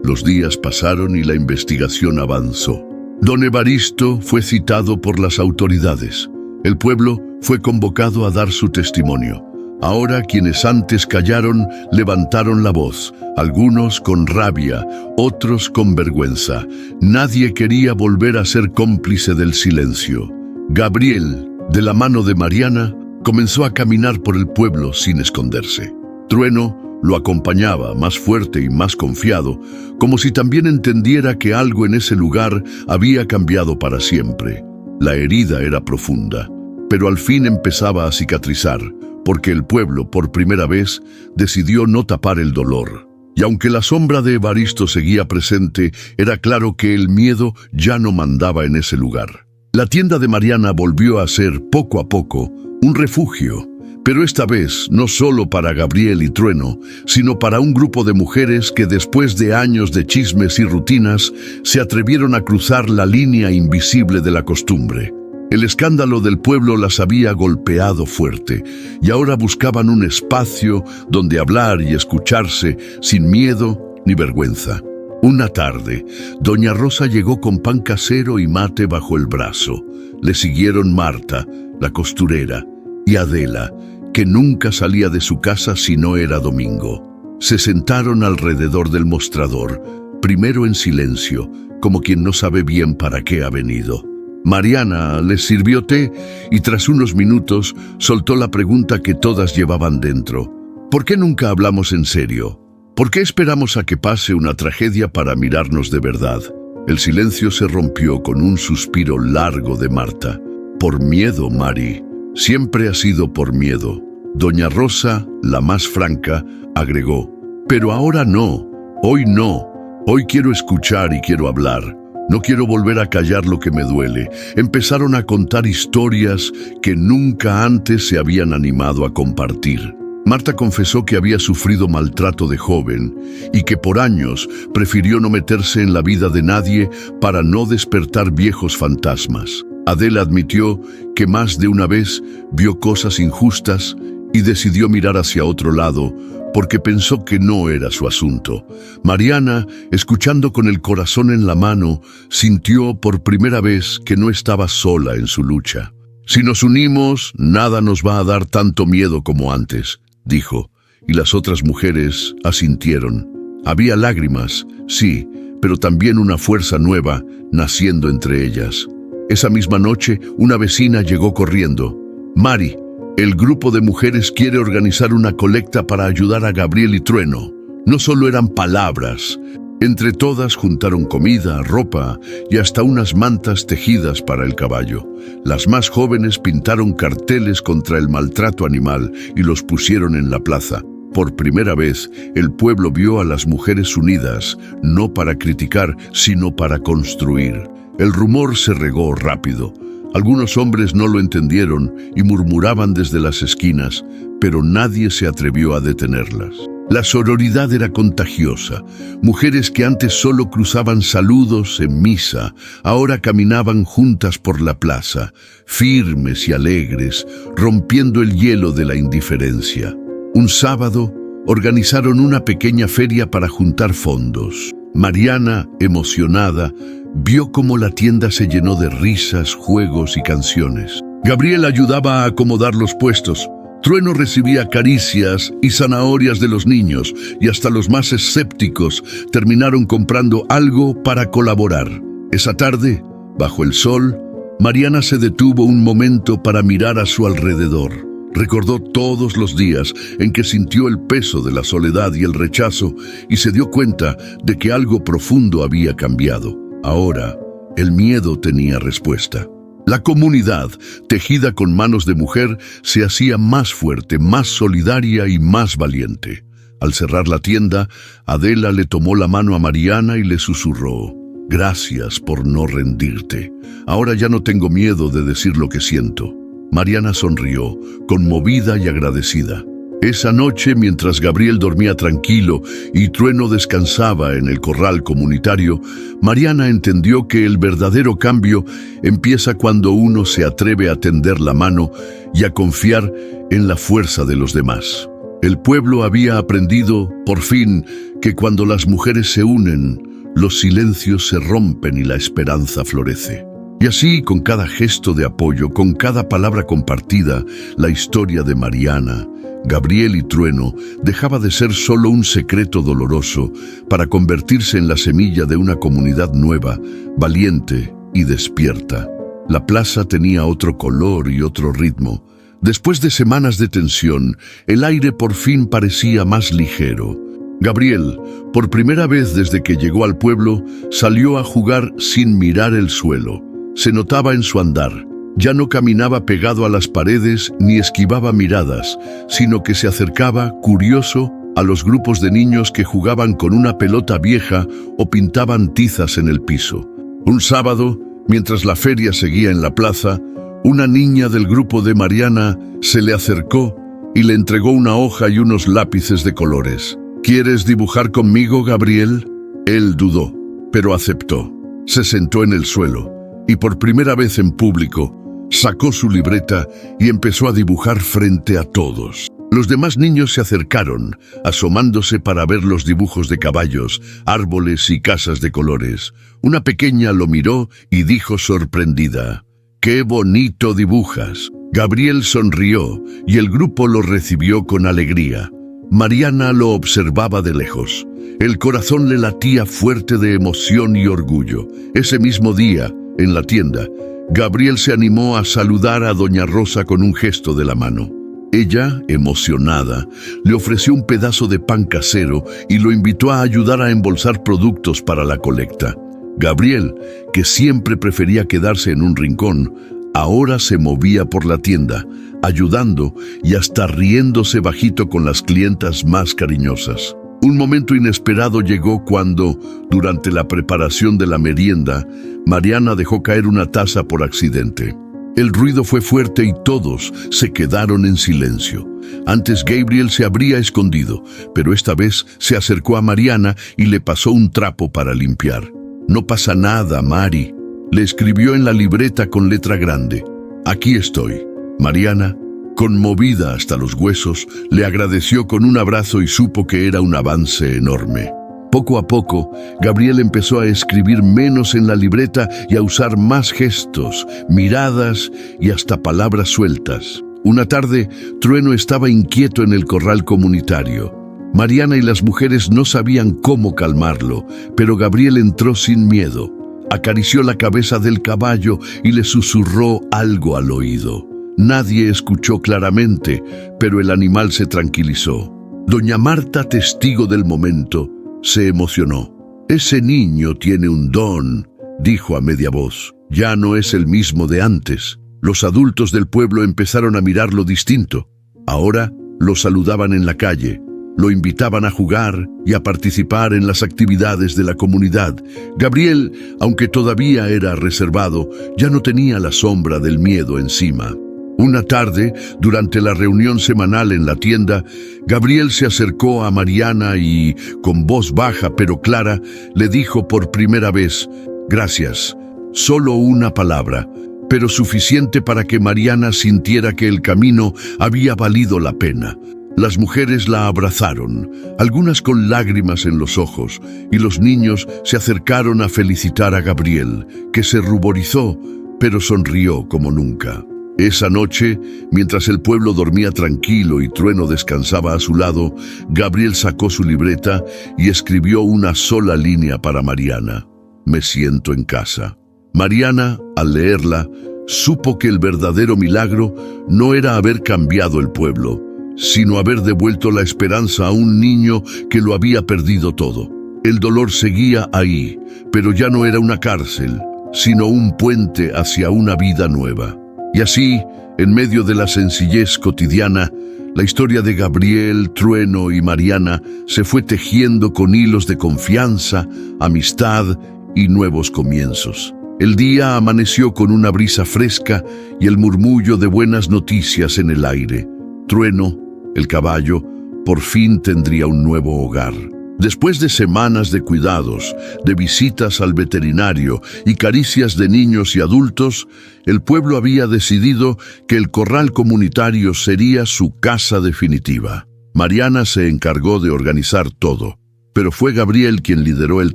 Los días pasaron y la investigación avanzó. Don Evaristo fue citado por las autoridades. El pueblo fue convocado a dar su testimonio. Ahora quienes antes callaron levantaron la voz, algunos con rabia, otros con vergüenza. Nadie quería volver a ser cómplice del silencio. Gabriel, de la mano de Mariana, comenzó a caminar por el pueblo sin esconderse. Trueno lo acompañaba, más fuerte y más confiado, como si también entendiera que algo en ese lugar había cambiado para siempre. La herida era profunda, pero al fin empezaba a cicatrizar, porque el pueblo, por primera vez, decidió no tapar el dolor. Y aunque la sombra de Evaristo seguía presente, era claro que el miedo ya no mandaba en ese lugar. La tienda de Mariana volvió a ser, poco a poco, un refugio, pero esta vez no solo para Gabriel y Trueno, sino para un grupo de mujeres que después de años de chismes y rutinas, se atrevieron a cruzar la línea invisible de la costumbre. El escándalo del pueblo las había golpeado fuerte y ahora buscaban un espacio donde hablar y escucharse sin miedo ni vergüenza. Una tarde, doña Rosa llegó con pan casero y mate bajo el brazo. Le siguieron Marta, la costurera, y Adela, que nunca salía de su casa si no era domingo. Se sentaron alrededor del mostrador, primero en silencio, como quien no sabe bien para qué ha venido. Mariana les sirvió té y tras unos minutos soltó la pregunta que todas llevaban dentro. ¿Por qué nunca hablamos en serio? ¿Por qué esperamos a que pase una tragedia para mirarnos de verdad? El silencio se rompió con un suspiro largo de Marta. Por miedo, Mari. Siempre ha sido por miedo. Doña Rosa, la más franca, agregó. Pero ahora no. Hoy no. Hoy quiero escuchar y quiero hablar. No quiero volver a callar lo que me duele. Empezaron a contar historias que nunca antes se habían animado a compartir. Marta confesó que había sufrido maltrato de joven y que por años prefirió no meterse en la vida de nadie para no despertar viejos fantasmas. Adela admitió que más de una vez vio cosas injustas y decidió mirar hacia otro lado porque pensó que no era su asunto. Mariana, escuchando con el corazón en la mano, sintió por primera vez que no estaba sola en su lucha. Si nos unimos, nada nos va a dar tanto miedo como antes, dijo, y las otras mujeres asintieron. Había lágrimas, sí, pero también una fuerza nueva naciendo entre ellas. Esa misma noche, una vecina llegó corriendo. Mari, el grupo de mujeres quiere organizar una colecta para ayudar a Gabriel y Trueno. No solo eran palabras. Entre todas juntaron comida, ropa y hasta unas mantas tejidas para el caballo. Las más jóvenes pintaron carteles contra el maltrato animal y los pusieron en la plaza. Por primera vez, el pueblo vio a las mujeres unidas, no para criticar, sino para construir. El rumor se regó rápido. Algunos hombres no lo entendieron y murmuraban desde las esquinas, pero nadie se atrevió a detenerlas. La sororidad era contagiosa. Mujeres que antes solo cruzaban saludos en misa, ahora caminaban juntas por la plaza, firmes y alegres, rompiendo el hielo de la indiferencia. Un sábado, organizaron una pequeña feria para juntar fondos. Mariana, emocionada, vio cómo la tienda se llenó de risas, juegos y canciones. Gabriel ayudaba a acomodar los puestos. Trueno recibía caricias y zanahorias de los niños, y hasta los más escépticos terminaron comprando algo para colaborar. Esa tarde, bajo el sol, Mariana se detuvo un momento para mirar a su alrededor. Recordó todos los días en que sintió el peso de la soledad y el rechazo y se dio cuenta de que algo profundo había cambiado. Ahora, el miedo tenía respuesta. La comunidad, tejida con manos de mujer, se hacía más fuerte, más solidaria y más valiente. Al cerrar la tienda, Adela le tomó la mano a Mariana y le susurró: «Gracias por no rendirte. Ahora ya no tengo miedo de decir lo que siento». Mariana sonrió, conmovida y agradecida. Esa noche, mientras Gabriel dormía tranquilo y Trueno descansaba en el corral comunitario, Mariana entendió que el verdadero cambio empieza cuando uno se atreve a tender la mano y a confiar en la fuerza de los demás. El pueblo había aprendido, por fin, que cuando las mujeres se unen, los silencios se rompen y la esperanza florece. Y así, con cada gesto de apoyo, con cada palabra compartida, la historia de Mariana, Gabriel y Trueno dejaba de ser solo un secreto doloroso para convertirse en la semilla de una comunidad nueva, valiente y despierta. La plaza tenía otro color y otro ritmo. Después de semanas de tensión, el aire por fin parecía más ligero. Gabriel, por primera vez desde que llegó al pueblo, salió a jugar sin mirar el suelo. Se notaba en su andar. Ya no caminaba pegado a las paredes ni esquivaba miradas, sino que se acercaba, curioso, a los grupos de niños que jugaban con una pelota vieja o pintaban tizas en el piso. Un sábado, mientras la feria seguía en la plaza, una niña del grupo de Mariana se le acercó y le entregó una hoja y unos lápices de colores. «¿Quieres dibujar conmigo, Gabriel?» Él dudó, pero aceptó. Se sentó en el suelo y por primera vez en público sacó su libreta y empezó a dibujar frente a todos. Los demás niños se acercaron, asomándose para ver los dibujos de caballos, árboles y casas de colores. Una pequeña lo miró y dijo sorprendida: «¡Qué bonito dibujas!». Gabriel sonrió y el grupo lo recibió con alegría. Mariana lo observaba de lejos. El corazón le latía fuerte de emoción y orgullo. Ese mismo día, en la tienda, Gabriel se animó a saludar a Doña Rosa con un gesto de la mano. Ella, emocionada, le ofreció un pedazo de pan casero y lo invitó a ayudar a embolsar productos para la colecta. Gabriel, que siempre prefería quedarse en un rincón, ahora se movía por la tienda, ayudando y hasta riéndose bajito con las clientas más cariñosas. Un momento inesperado llegó cuando, durante la preparación de la merienda, Mariana dejó caer una taza por accidente. El ruido fue fuerte y todos se quedaron en silencio. Antes Gabriel se habría escondido, pero esta vez se acercó a Mariana y le pasó un trapo para limpiar. «No pasa nada, Mari», le escribió en la libreta con letra grande. «Aquí estoy». Mariana, conmovida hasta los huesos, le agradeció con un abrazo y supo que era un avance enorme. Poco a poco, Gabriel empezó a escribir menos en la libreta y a usar más gestos, miradas y hasta palabras sueltas. Una tarde, Trueno estaba inquieto en el corral comunitario. Mariana y las mujeres no sabían cómo calmarlo, pero Gabriel entró sin miedo. Acarició la cabeza del caballo y le susurró algo al oído. Nadie escuchó claramente, pero el animal se tranquilizó. Doña Marta, testigo del momento, se emocionó. «Ese niño tiene un don», dijo a media voz. «Ya no es el mismo de antes». Los adultos del pueblo empezaron a mirarlo distinto. Ahora lo saludaban en la calle, lo invitaban a jugar y a participar en las actividades de la comunidad. Gabriel, aunque todavía era reservado, ya no tenía la sombra del miedo encima. Una tarde, durante la reunión semanal en la tienda, Gabriel se acercó a Mariana y, con voz baja pero clara, le dijo por primera vez: «Gracias». Solo una palabra, pero suficiente para que Mariana sintiera que el camino había valido la pena. Las mujeres la abrazaron, algunas con lágrimas en los ojos, y los niños se acercaron a felicitar a Gabriel, que se ruborizó, pero sonrió como nunca. Esa noche, mientras el pueblo dormía tranquilo y Trueno descansaba a su lado, Gabriel sacó su libreta y escribió una sola línea para Mariana: «Me siento en casa». Mariana, al leerla, supo que el verdadero milagro no era haber cambiado el pueblo, sino haber devuelto la esperanza a un niño que lo había perdido todo. El dolor seguía ahí, pero ya no era una cárcel, sino un puente hacia una vida nueva. Y así, en medio de la sencillez cotidiana, la historia de Gabriel, Trueno y Mariana se fue tejiendo con hilos de confianza, amistad y nuevos comienzos. El día amaneció con una brisa fresca y el murmullo de buenas noticias en el aire. Trueno, el caballo, por fin tendría un nuevo hogar. Después de semanas de cuidados, de visitas al veterinario y caricias de niños y adultos, el pueblo había decidido que el corral comunitario sería su casa definitiva. Mariana se encargó de organizar todo, pero fue Gabriel quien lideró el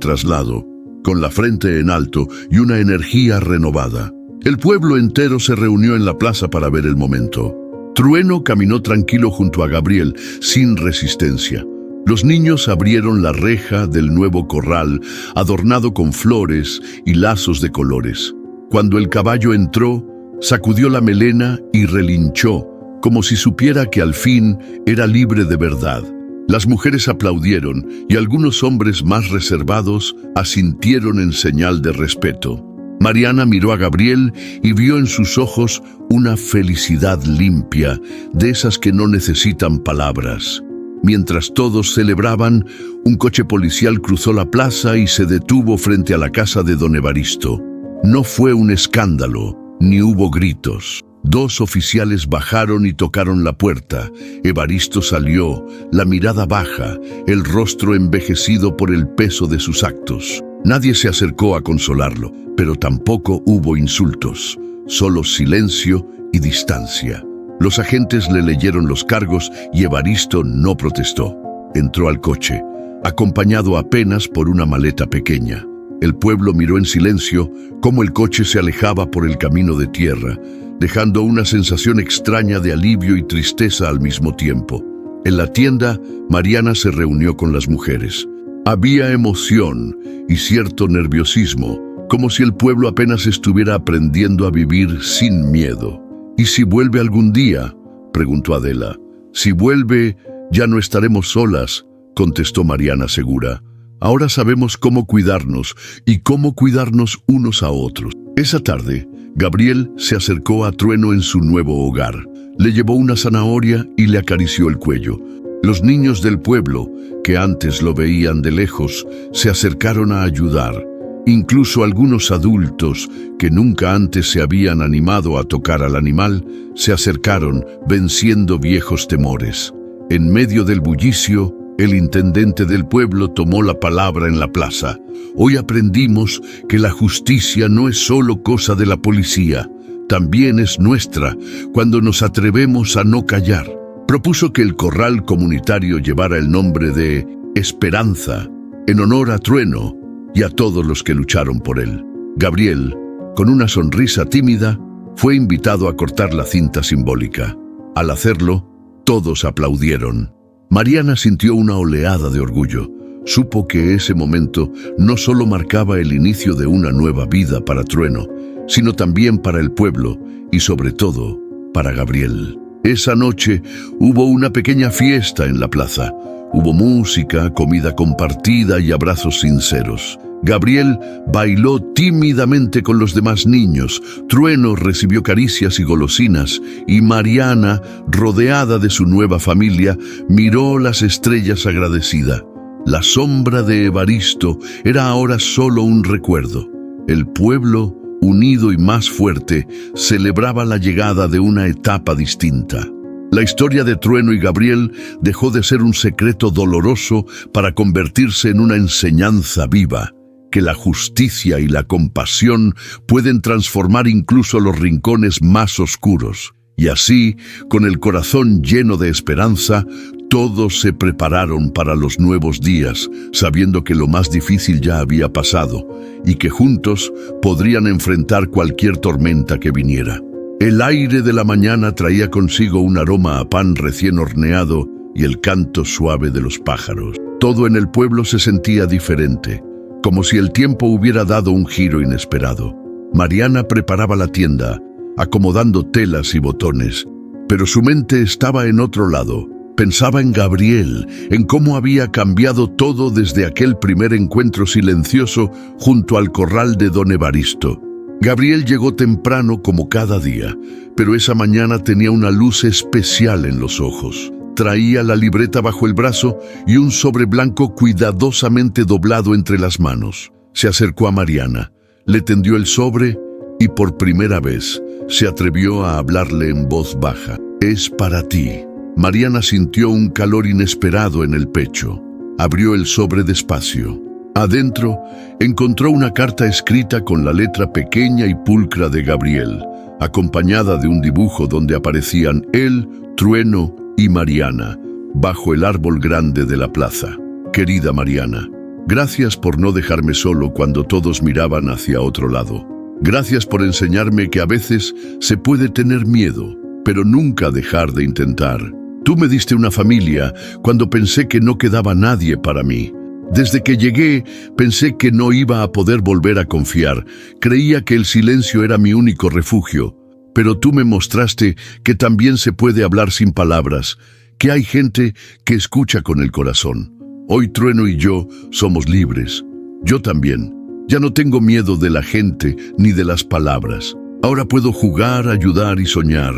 traslado, con la frente en alto y una energía renovada. El pueblo entero se reunió en la plaza para ver el momento. Trueno caminó tranquilo junto a Gabriel, sin resistencia. Los niños abrieron la reja del nuevo corral, adornado con flores y lazos de colores. Cuando el caballo entró, sacudió la melena y relinchó, como si supiera que al fin era libre de verdad. Las mujeres aplaudieron y algunos hombres más reservados asintieron en señal de respeto. Mariana miró a Gabriel y vio en sus ojos una felicidad limpia, de esas que no necesitan palabras. Mientras todos celebraban, un coche policial cruzó la plaza y se detuvo frente a la casa de don Evaristo. No fue un escándalo, ni hubo gritos. 2 oficiales bajaron y tocaron la puerta. Evaristo salió, la mirada baja, el rostro envejecido por el peso de sus actos. Nadie se acercó a consolarlo, pero tampoco hubo insultos, solo silencio y distancia. Los agentes le leyeron los cargos y Evaristo no protestó. Entró al coche, acompañado apenas por una maleta pequeña. El pueblo miró en silencio cómo el coche se alejaba por el camino de tierra, dejando una sensación extraña de alivio y tristeza al mismo tiempo. En la tienda, Mariana se reunió con las mujeres. Había emoción y cierto nerviosismo, como si el pueblo apenas estuviera aprendiendo a vivir sin miedo. «¿Y si vuelve algún día?», preguntó Adela. «Si vuelve, ya no estaremos solas», contestó Mariana segura. «Ahora sabemos cómo cuidarnos y cómo cuidarnos unos a otros». Esa tarde, Gabriel se acercó a Trueno en su nuevo hogar. Le llevó una zanahoria y le acarició el cuello. Los niños del pueblo, que antes lo veían de lejos, se acercaron a ayudar. Incluso algunos adultos, que nunca antes se habían animado a tocar al animal, se acercaron, venciendo viejos temores. En medio del bullicio, el intendente del pueblo tomó la palabra en la plaza. «Hoy aprendimos que la justicia no es solo cosa de la policía, también es nuestra cuando nos atrevemos a no callar». Propuso que el corral comunitario llevara el nombre de Esperanza, en honor a Trueno y a todos los que lucharon por él. Gabriel, con una sonrisa tímida, fue invitado a cortar la cinta simbólica. Al hacerlo, todos aplaudieron. Mariana sintió una oleada de orgullo. Supo que ese momento no solo marcaba el inicio de una nueva vida para Trueno, sino también para el pueblo y sobre todo para Gabriel. Esa noche hubo una pequeña fiesta en la plaza. Hubo música, comida compartida y abrazos sinceros. Gabriel bailó tímidamente con los demás niños, Trueno recibió caricias y golosinas, y Mariana, rodeada de su nueva familia, miró las estrellas agradecida. La sombra de Evaristo era ahora solo un recuerdo. El pueblo, unido y más fuerte, celebraba la llegada de una etapa distinta. La historia de Trueno y Gabriel dejó de ser un secreto doloroso para convertirse en una enseñanza viva, que la justicia y la compasión pueden transformar incluso los rincones más oscuros. Y así, con el corazón lleno de esperanza, todos se prepararon para los nuevos días, sabiendo que lo más difícil ya había pasado y que juntos podrían enfrentar cualquier tormenta que viniera. El aire de la mañana traía consigo un aroma a pan recién horneado y el canto suave de los pájaros. Todo en el pueblo se sentía diferente, como si el tiempo hubiera dado un giro inesperado. Mariana preparaba la tienda, acomodando telas y botones, pero su mente estaba en otro lado. Pensaba en Gabriel, en cómo había cambiado todo desde aquel primer encuentro silencioso junto al corral de don Evaristo. Gabriel llegó temprano como cada día, pero esa mañana tenía una luz especial en los ojos. Traía la libreta bajo el brazo y un sobre blanco cuidadosamente doblado entre las manos. Se acercó a Mariana, le tendió el sobre y por primera vez se atrevió a hablarle en voz baja. «Es para ti». Mariana sintió un calor inesperado en el pecho. Abrió el sobre despacio. Adentro encontró una carta escrita con la letra pequeña y pulcra de Gabriel, acompañada de un dibujo donde aparecían él, Trueno y Mariana, bajo el árbol grande de la plaza. «Querida Mariana, gracias por no dejarme solo cuando todos miraban hacia otro lado. Gracias por enseñarme que a veces se puede tener miedo, pero nunca dejar de intentar. Tú me diste una familia cuando pensé que no quedaba nadie para mí. Desde que llegué, pensé que no iba a poder volver a confiar. Creía que el silencio era mi único refugio. Pero tú me mostraste que también se puede hablar sin palabras, que hay gente que escucha con el corazón. Hoy Trueno y yo somos libres. Yo también. Ya no tengo miedo de la gente ni de las palabras. Ahora puedo jugar, ayudar y soñar.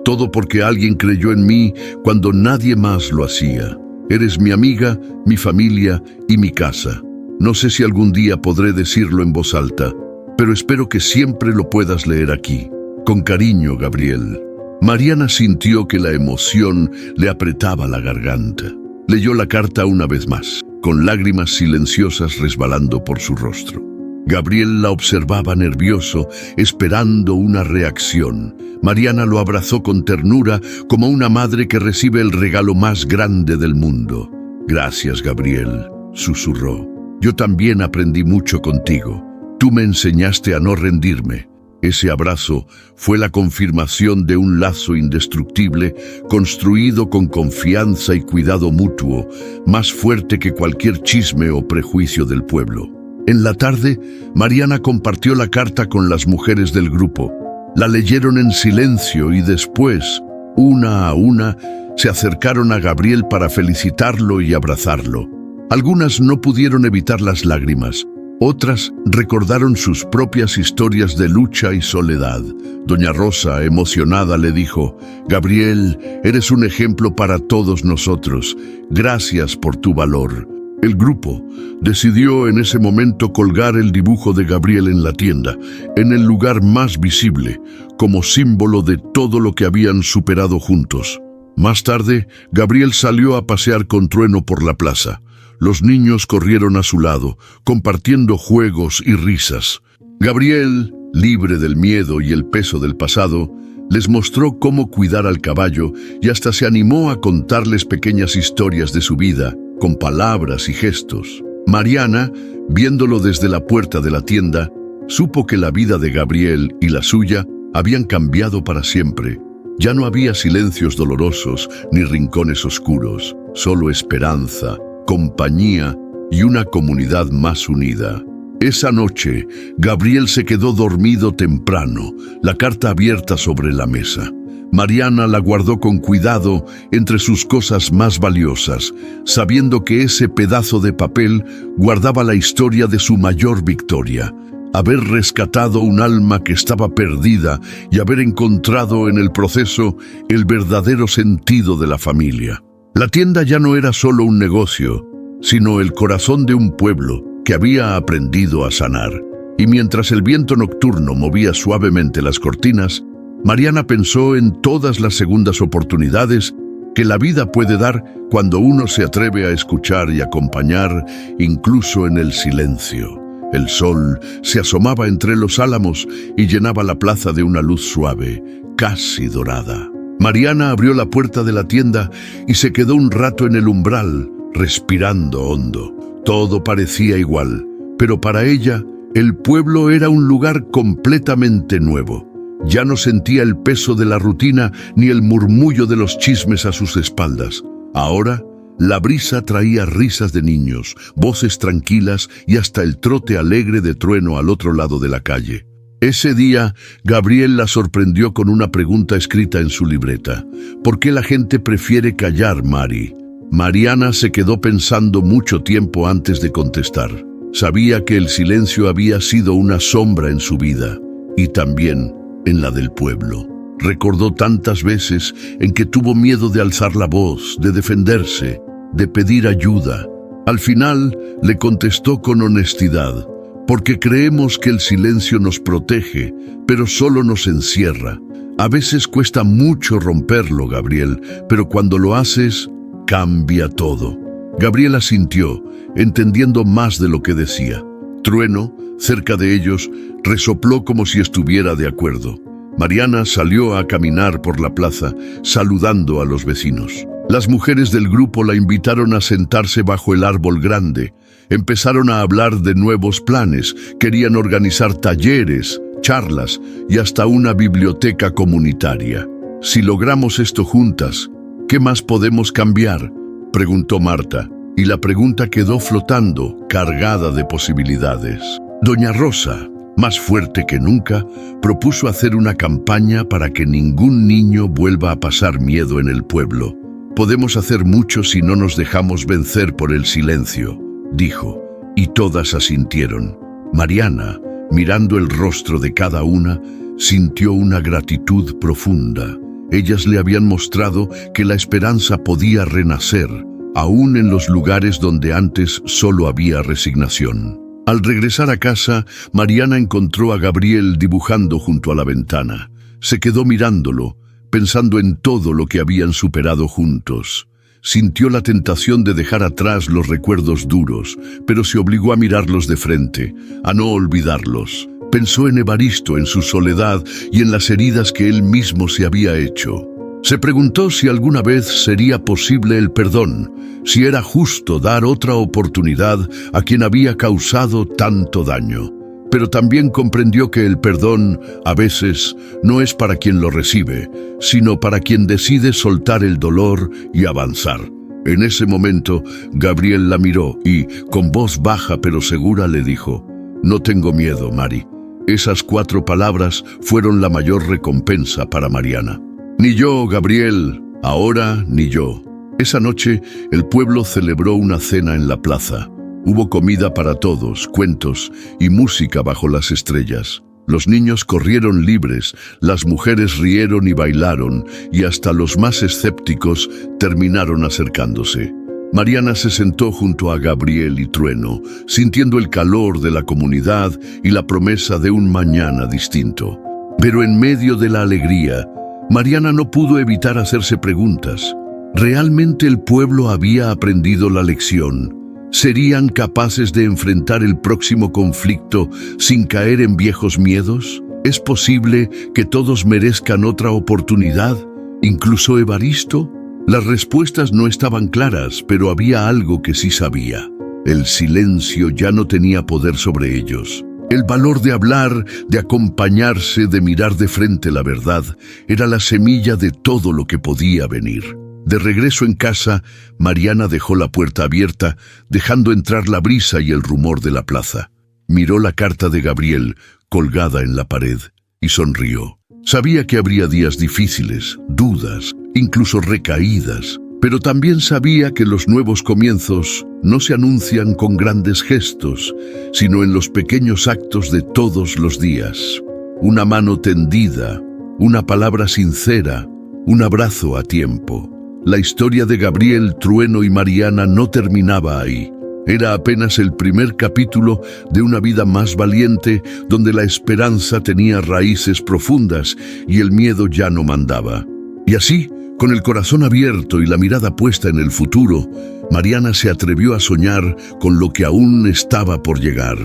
Todo porque alguien creyó en mí cuando nadie más lo hacía. Eres mi amiga, mi familia y mi casa. No sé si algún día podré decirlo en voz alta, pero espero que siempre lo puedas leer aquí. Con cariño, Gabriel». Mariana sintió que la emoción le apretaba la garganta. Leyó la carta una vez más, con lágrimas silenciosas resbalando por su rostro. Gabriel la observaba nervioso, esperando una reacción. Mariana lo abrazó con ternura, como una madre que recibe el regalo más grande del mundo. «Gracias, Gabriel», susurró. «Yo también aprendí mucho contigo. Tú me enseñaste a no rendirme». Ese abrazo fue la confirmación de un lazo indestructible, construido con confianza y cuidado mutuo, más fuerte que cualquier chisme o prejuicio del pueblo. En la tarde, Mariana compartió la carta con las mujeres del grupo. La leyeron en silencio y después, una a una, se acercaron a Gabriel para felicitarlo y abrazarlo. Algunas no pudieron evitar las lágrimas. Otras recordaron sus propias historias de lucha y soledad. Doña Rosa, emocionada, le dijo: «Gabriel, eres un ejemplo para todos nosotros. Gracias por tu valor». El grupo decidió en ese momento colgar el dibujo de Gabriel en la tienda, en el lugar más visible, como símbolo de todo lo que habían superado juntos. Más tarde, Gabriel salió a pasear con Trueno por la plaza. Los niños corrieron a su lado, compartiendo juegos y risas. Gabriel, libre del miedo y el peso del pasado, les mostró cómo cuidar al caballo y hasta se animó a contarles pequeñas historias de su vida, con palabras y gestos. Mariana, viéndolo desde la puerta de la tienda, supo que la vida de Gabriel y la suya habían cambiado para siempre. Ya no había silencios dolorosos ni rincones oscuros, solo esperanza, compañía y una comunidad más unida. Esa noche, Gabriel se quedó dormido temprano, la carta abierta sobre la mesa. Mariana la guardó con cuidado entre sus cosas más valiosas, sabiendo que ese pedazo de papel guardaba la historia de su mayor victoria: haber rescatado un alma que estaba perdida y haber encontrado en el proceso el verdadero sentido de la familia. La tienda ya no era solo un negocio, sino el corazón de un pueblo que había aprendido a sanar. Y mientras el viento nocturno movía suavemente las cortinas, Mariana pensó en todas las segundas oportunidades que la vida puede dar cuando uno se atreve a escuchar y acompañar, incluso en el silencio. El sol se asomaba entre los álamos y llenaba la plaza de una luz suave, casi dorada. Mariana abrió la puerta de la tienda y se quedó un rato en el umbral, respirando hondo. Todo parecía igual, pero para ella, el pueblo era un lugar completamente nuevo. Ya no sentía el peso de la rutina ni el murmullo de los chismes a sus espaldas. Ahora, la brisa traía risas de niños, voces tranquilas y hasta el trote alegre de Trueno al otro lado de la calle. Ese día, Gabriel la sorprendió con una pregunta escrita en su libreta. ¿Por qué la gente prefiere callar, Mari? Mariana se quedó pensando mucho tiempo antes de contestar. Sabía que el silencio había sido una sombra en su vida, y también en la del pueblo. Recordó tantas veces en que tuvo miedo de alzar la voz, de defenderse, de pedir ayuda. Al final, le contestó con honestidad: porque creemos que el silencio nos protege, pero solo nos encierra. A veces cuesta mucho romperlo, Gabriel, pero cuando lo haces, cambia todo. Gabriel asintió, entendiendo más de lo que decía. Trueno, cerca de ellos, resopló como si estuviera de acuerdo. Mariana salió a caminar por la plaza, saludando a los vecinos. Las mujeres del grupo la invitaron a sentarse bajo el árbol grande. Empezaron a hablar de nuevos planes, querían organizar talleres, charlas y hasta una biblioteca comunitaria. Si logramos esto juntas, ¿qué más podemos cambiar?, preguntó Marta, y la pregunta quedó flotando, cargada de posibilidades. Doña Rosa, más fuerte que nunca, propuso hacer una campaña para que ningún niño vuelva a pasar miedo en el pueblo. Podemos hacer mucho si no nos dejamos vencer por el silencio, dijo, y todas asintieron. Mariana, mirando el rostro de cada una, sintió una gratitud profunda. Ellas le habían mostrado que la esperanza podía renacer, aún en los lugares donde antes solo había resignación. Al regresar a casa, Mariana encontró a Gabriel dibujando junto a la ventana. Se quedó mirándolo, pensando en todo lo que habían superado juntos. Sintió la tentación de dejar atrás los recuerdos duros, pero se obligó a mirarlos de frente, a no olvidarlos. Pensó en Evaristo, en su soledad y en las heridas que él mismo se había hecho. Se preguntó si alguna vez sería posible el perdón, si era justo dar otra oportunidad a quien había causado tanto daño. Pero también comprendió que el perdón, a veces, no es para quien lo recibe, sino para quien decide soltar el dolor y avanzar. En ese momento, Gabriel la miró y, con voz baja pero segura, le dijo: «No tengo miedo, Mari». Esas 4 palabras fueron la mayor recompensa para Mariana. «Ni yo, Gabriel, ahora ni yo». Esa noche, el pueblo celebró una cena en la plaza. Hubo comida para todos, cuentos y música bajo las estrellas. Los niños corrieron libres, las mujeres rieron y bailaron, y hasta los más escépticos terminaron acercándose. Mariana se sentó junto a Gabriel y Trueno, sintiendo el calor de la comunidad y la promesa de un mañana distinto. Pero en medio de la alegría, Mariana no pudo evitar hacerse preguntas. ¿Realmente el pueblo había aprendido la lección? ¿Serían capaces de enfrentar el próximo conflicto sin caer en viejos miedos? ¿Es posible que todos merezcan otra oportunidad? ¿Incluso Evaristo? Las respuestas no estaban claras, pero había algo que sí sabía. El silencio ya no tenía poder sobre ellos. El valor de hablar, de acompañarse, de mirar de frente la verdad, era la semilla de todo lo que podía venir. De regreso en casa, Mariana dejó la puerta abierta, dejando entrar la brisa y el rumor de la plaza. Miró la carta de Gabriel, colgada en la pared, y sonrió. Sabía que habría días difíciles, dudas, incluso recaídas, pero también sabía que los nuevos comienzos no se anuncian con grandes gestos, sino en los pequeños actos de todos los días. Una mano tendida, una palabra sincera, un abrazo a tiempo. La historia de Gabriel, Trueno y Mariana no terminaba ahí. Era apenas el primer capítulo de una vida más valiente, donde la esperanza tenía raíces profundas y el miedo ya no mandaba. Y así, con el corazón abierto y la mirada puesta en el futuro, Mariana se atrevió a soñar con lo que aún estaba por llegar.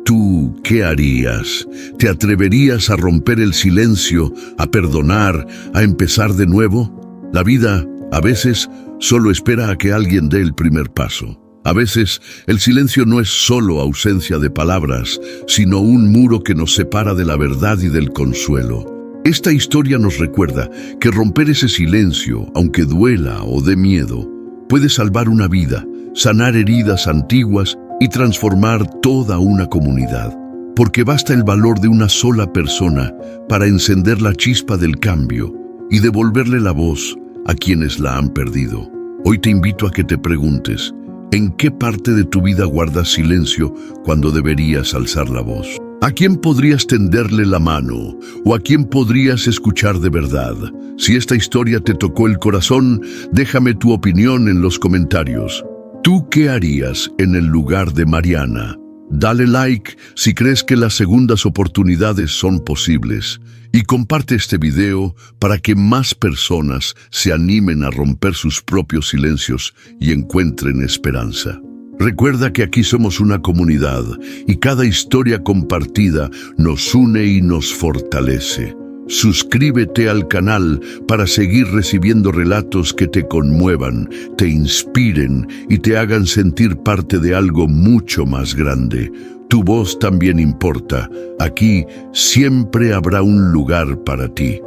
¿Tú qué harías? ¿Te atreverías a romper el silencio, a perdonar, a empezar de nuevo? La vida, a veces, solo espera a que alguien dé el primer paso. A veces, el silencio no es solo ausencia de palabras, sino un muro que nos separa de la verdad y del consuelo. Esta historia nos recuerda que romper ese silencio, aunque duela o dé miedo, puede salvar una vida, sanar heridas antiguas y transformar toda una comunidad. Porque basta el valor de una sola persona para encender la chispa del cambio y devolverle la voz a quienes la han perdido. Hoy te invito a que te preguntes, ¿en qué parte de tu vida guardas silencio cuando deberías alzar la voz? ¿A quién podrías tenderle la mano? ¿O a quién podrías escuchar de verdad? Si esta historia te tocó el corazón, déjame tu opinión en los comentarios. ¿Tú qué harías en el lugar de Mariana? Dale like si crees que las segundas oportunidades son posibles. Y comparte este video para que más personas se animen a romper sus propios silencios y encuentren esperanza. Recuerda que aquí somos una comunidad y cada historia compartida nos une y nos fortalece. Suscríbete al canal para seguir recibiendo relatos que te conmuevan, te inspiren y te hagan sentir parte de algo mucho más grande. Tu voz también importa. Aquí siempre habrá un lugar para ti.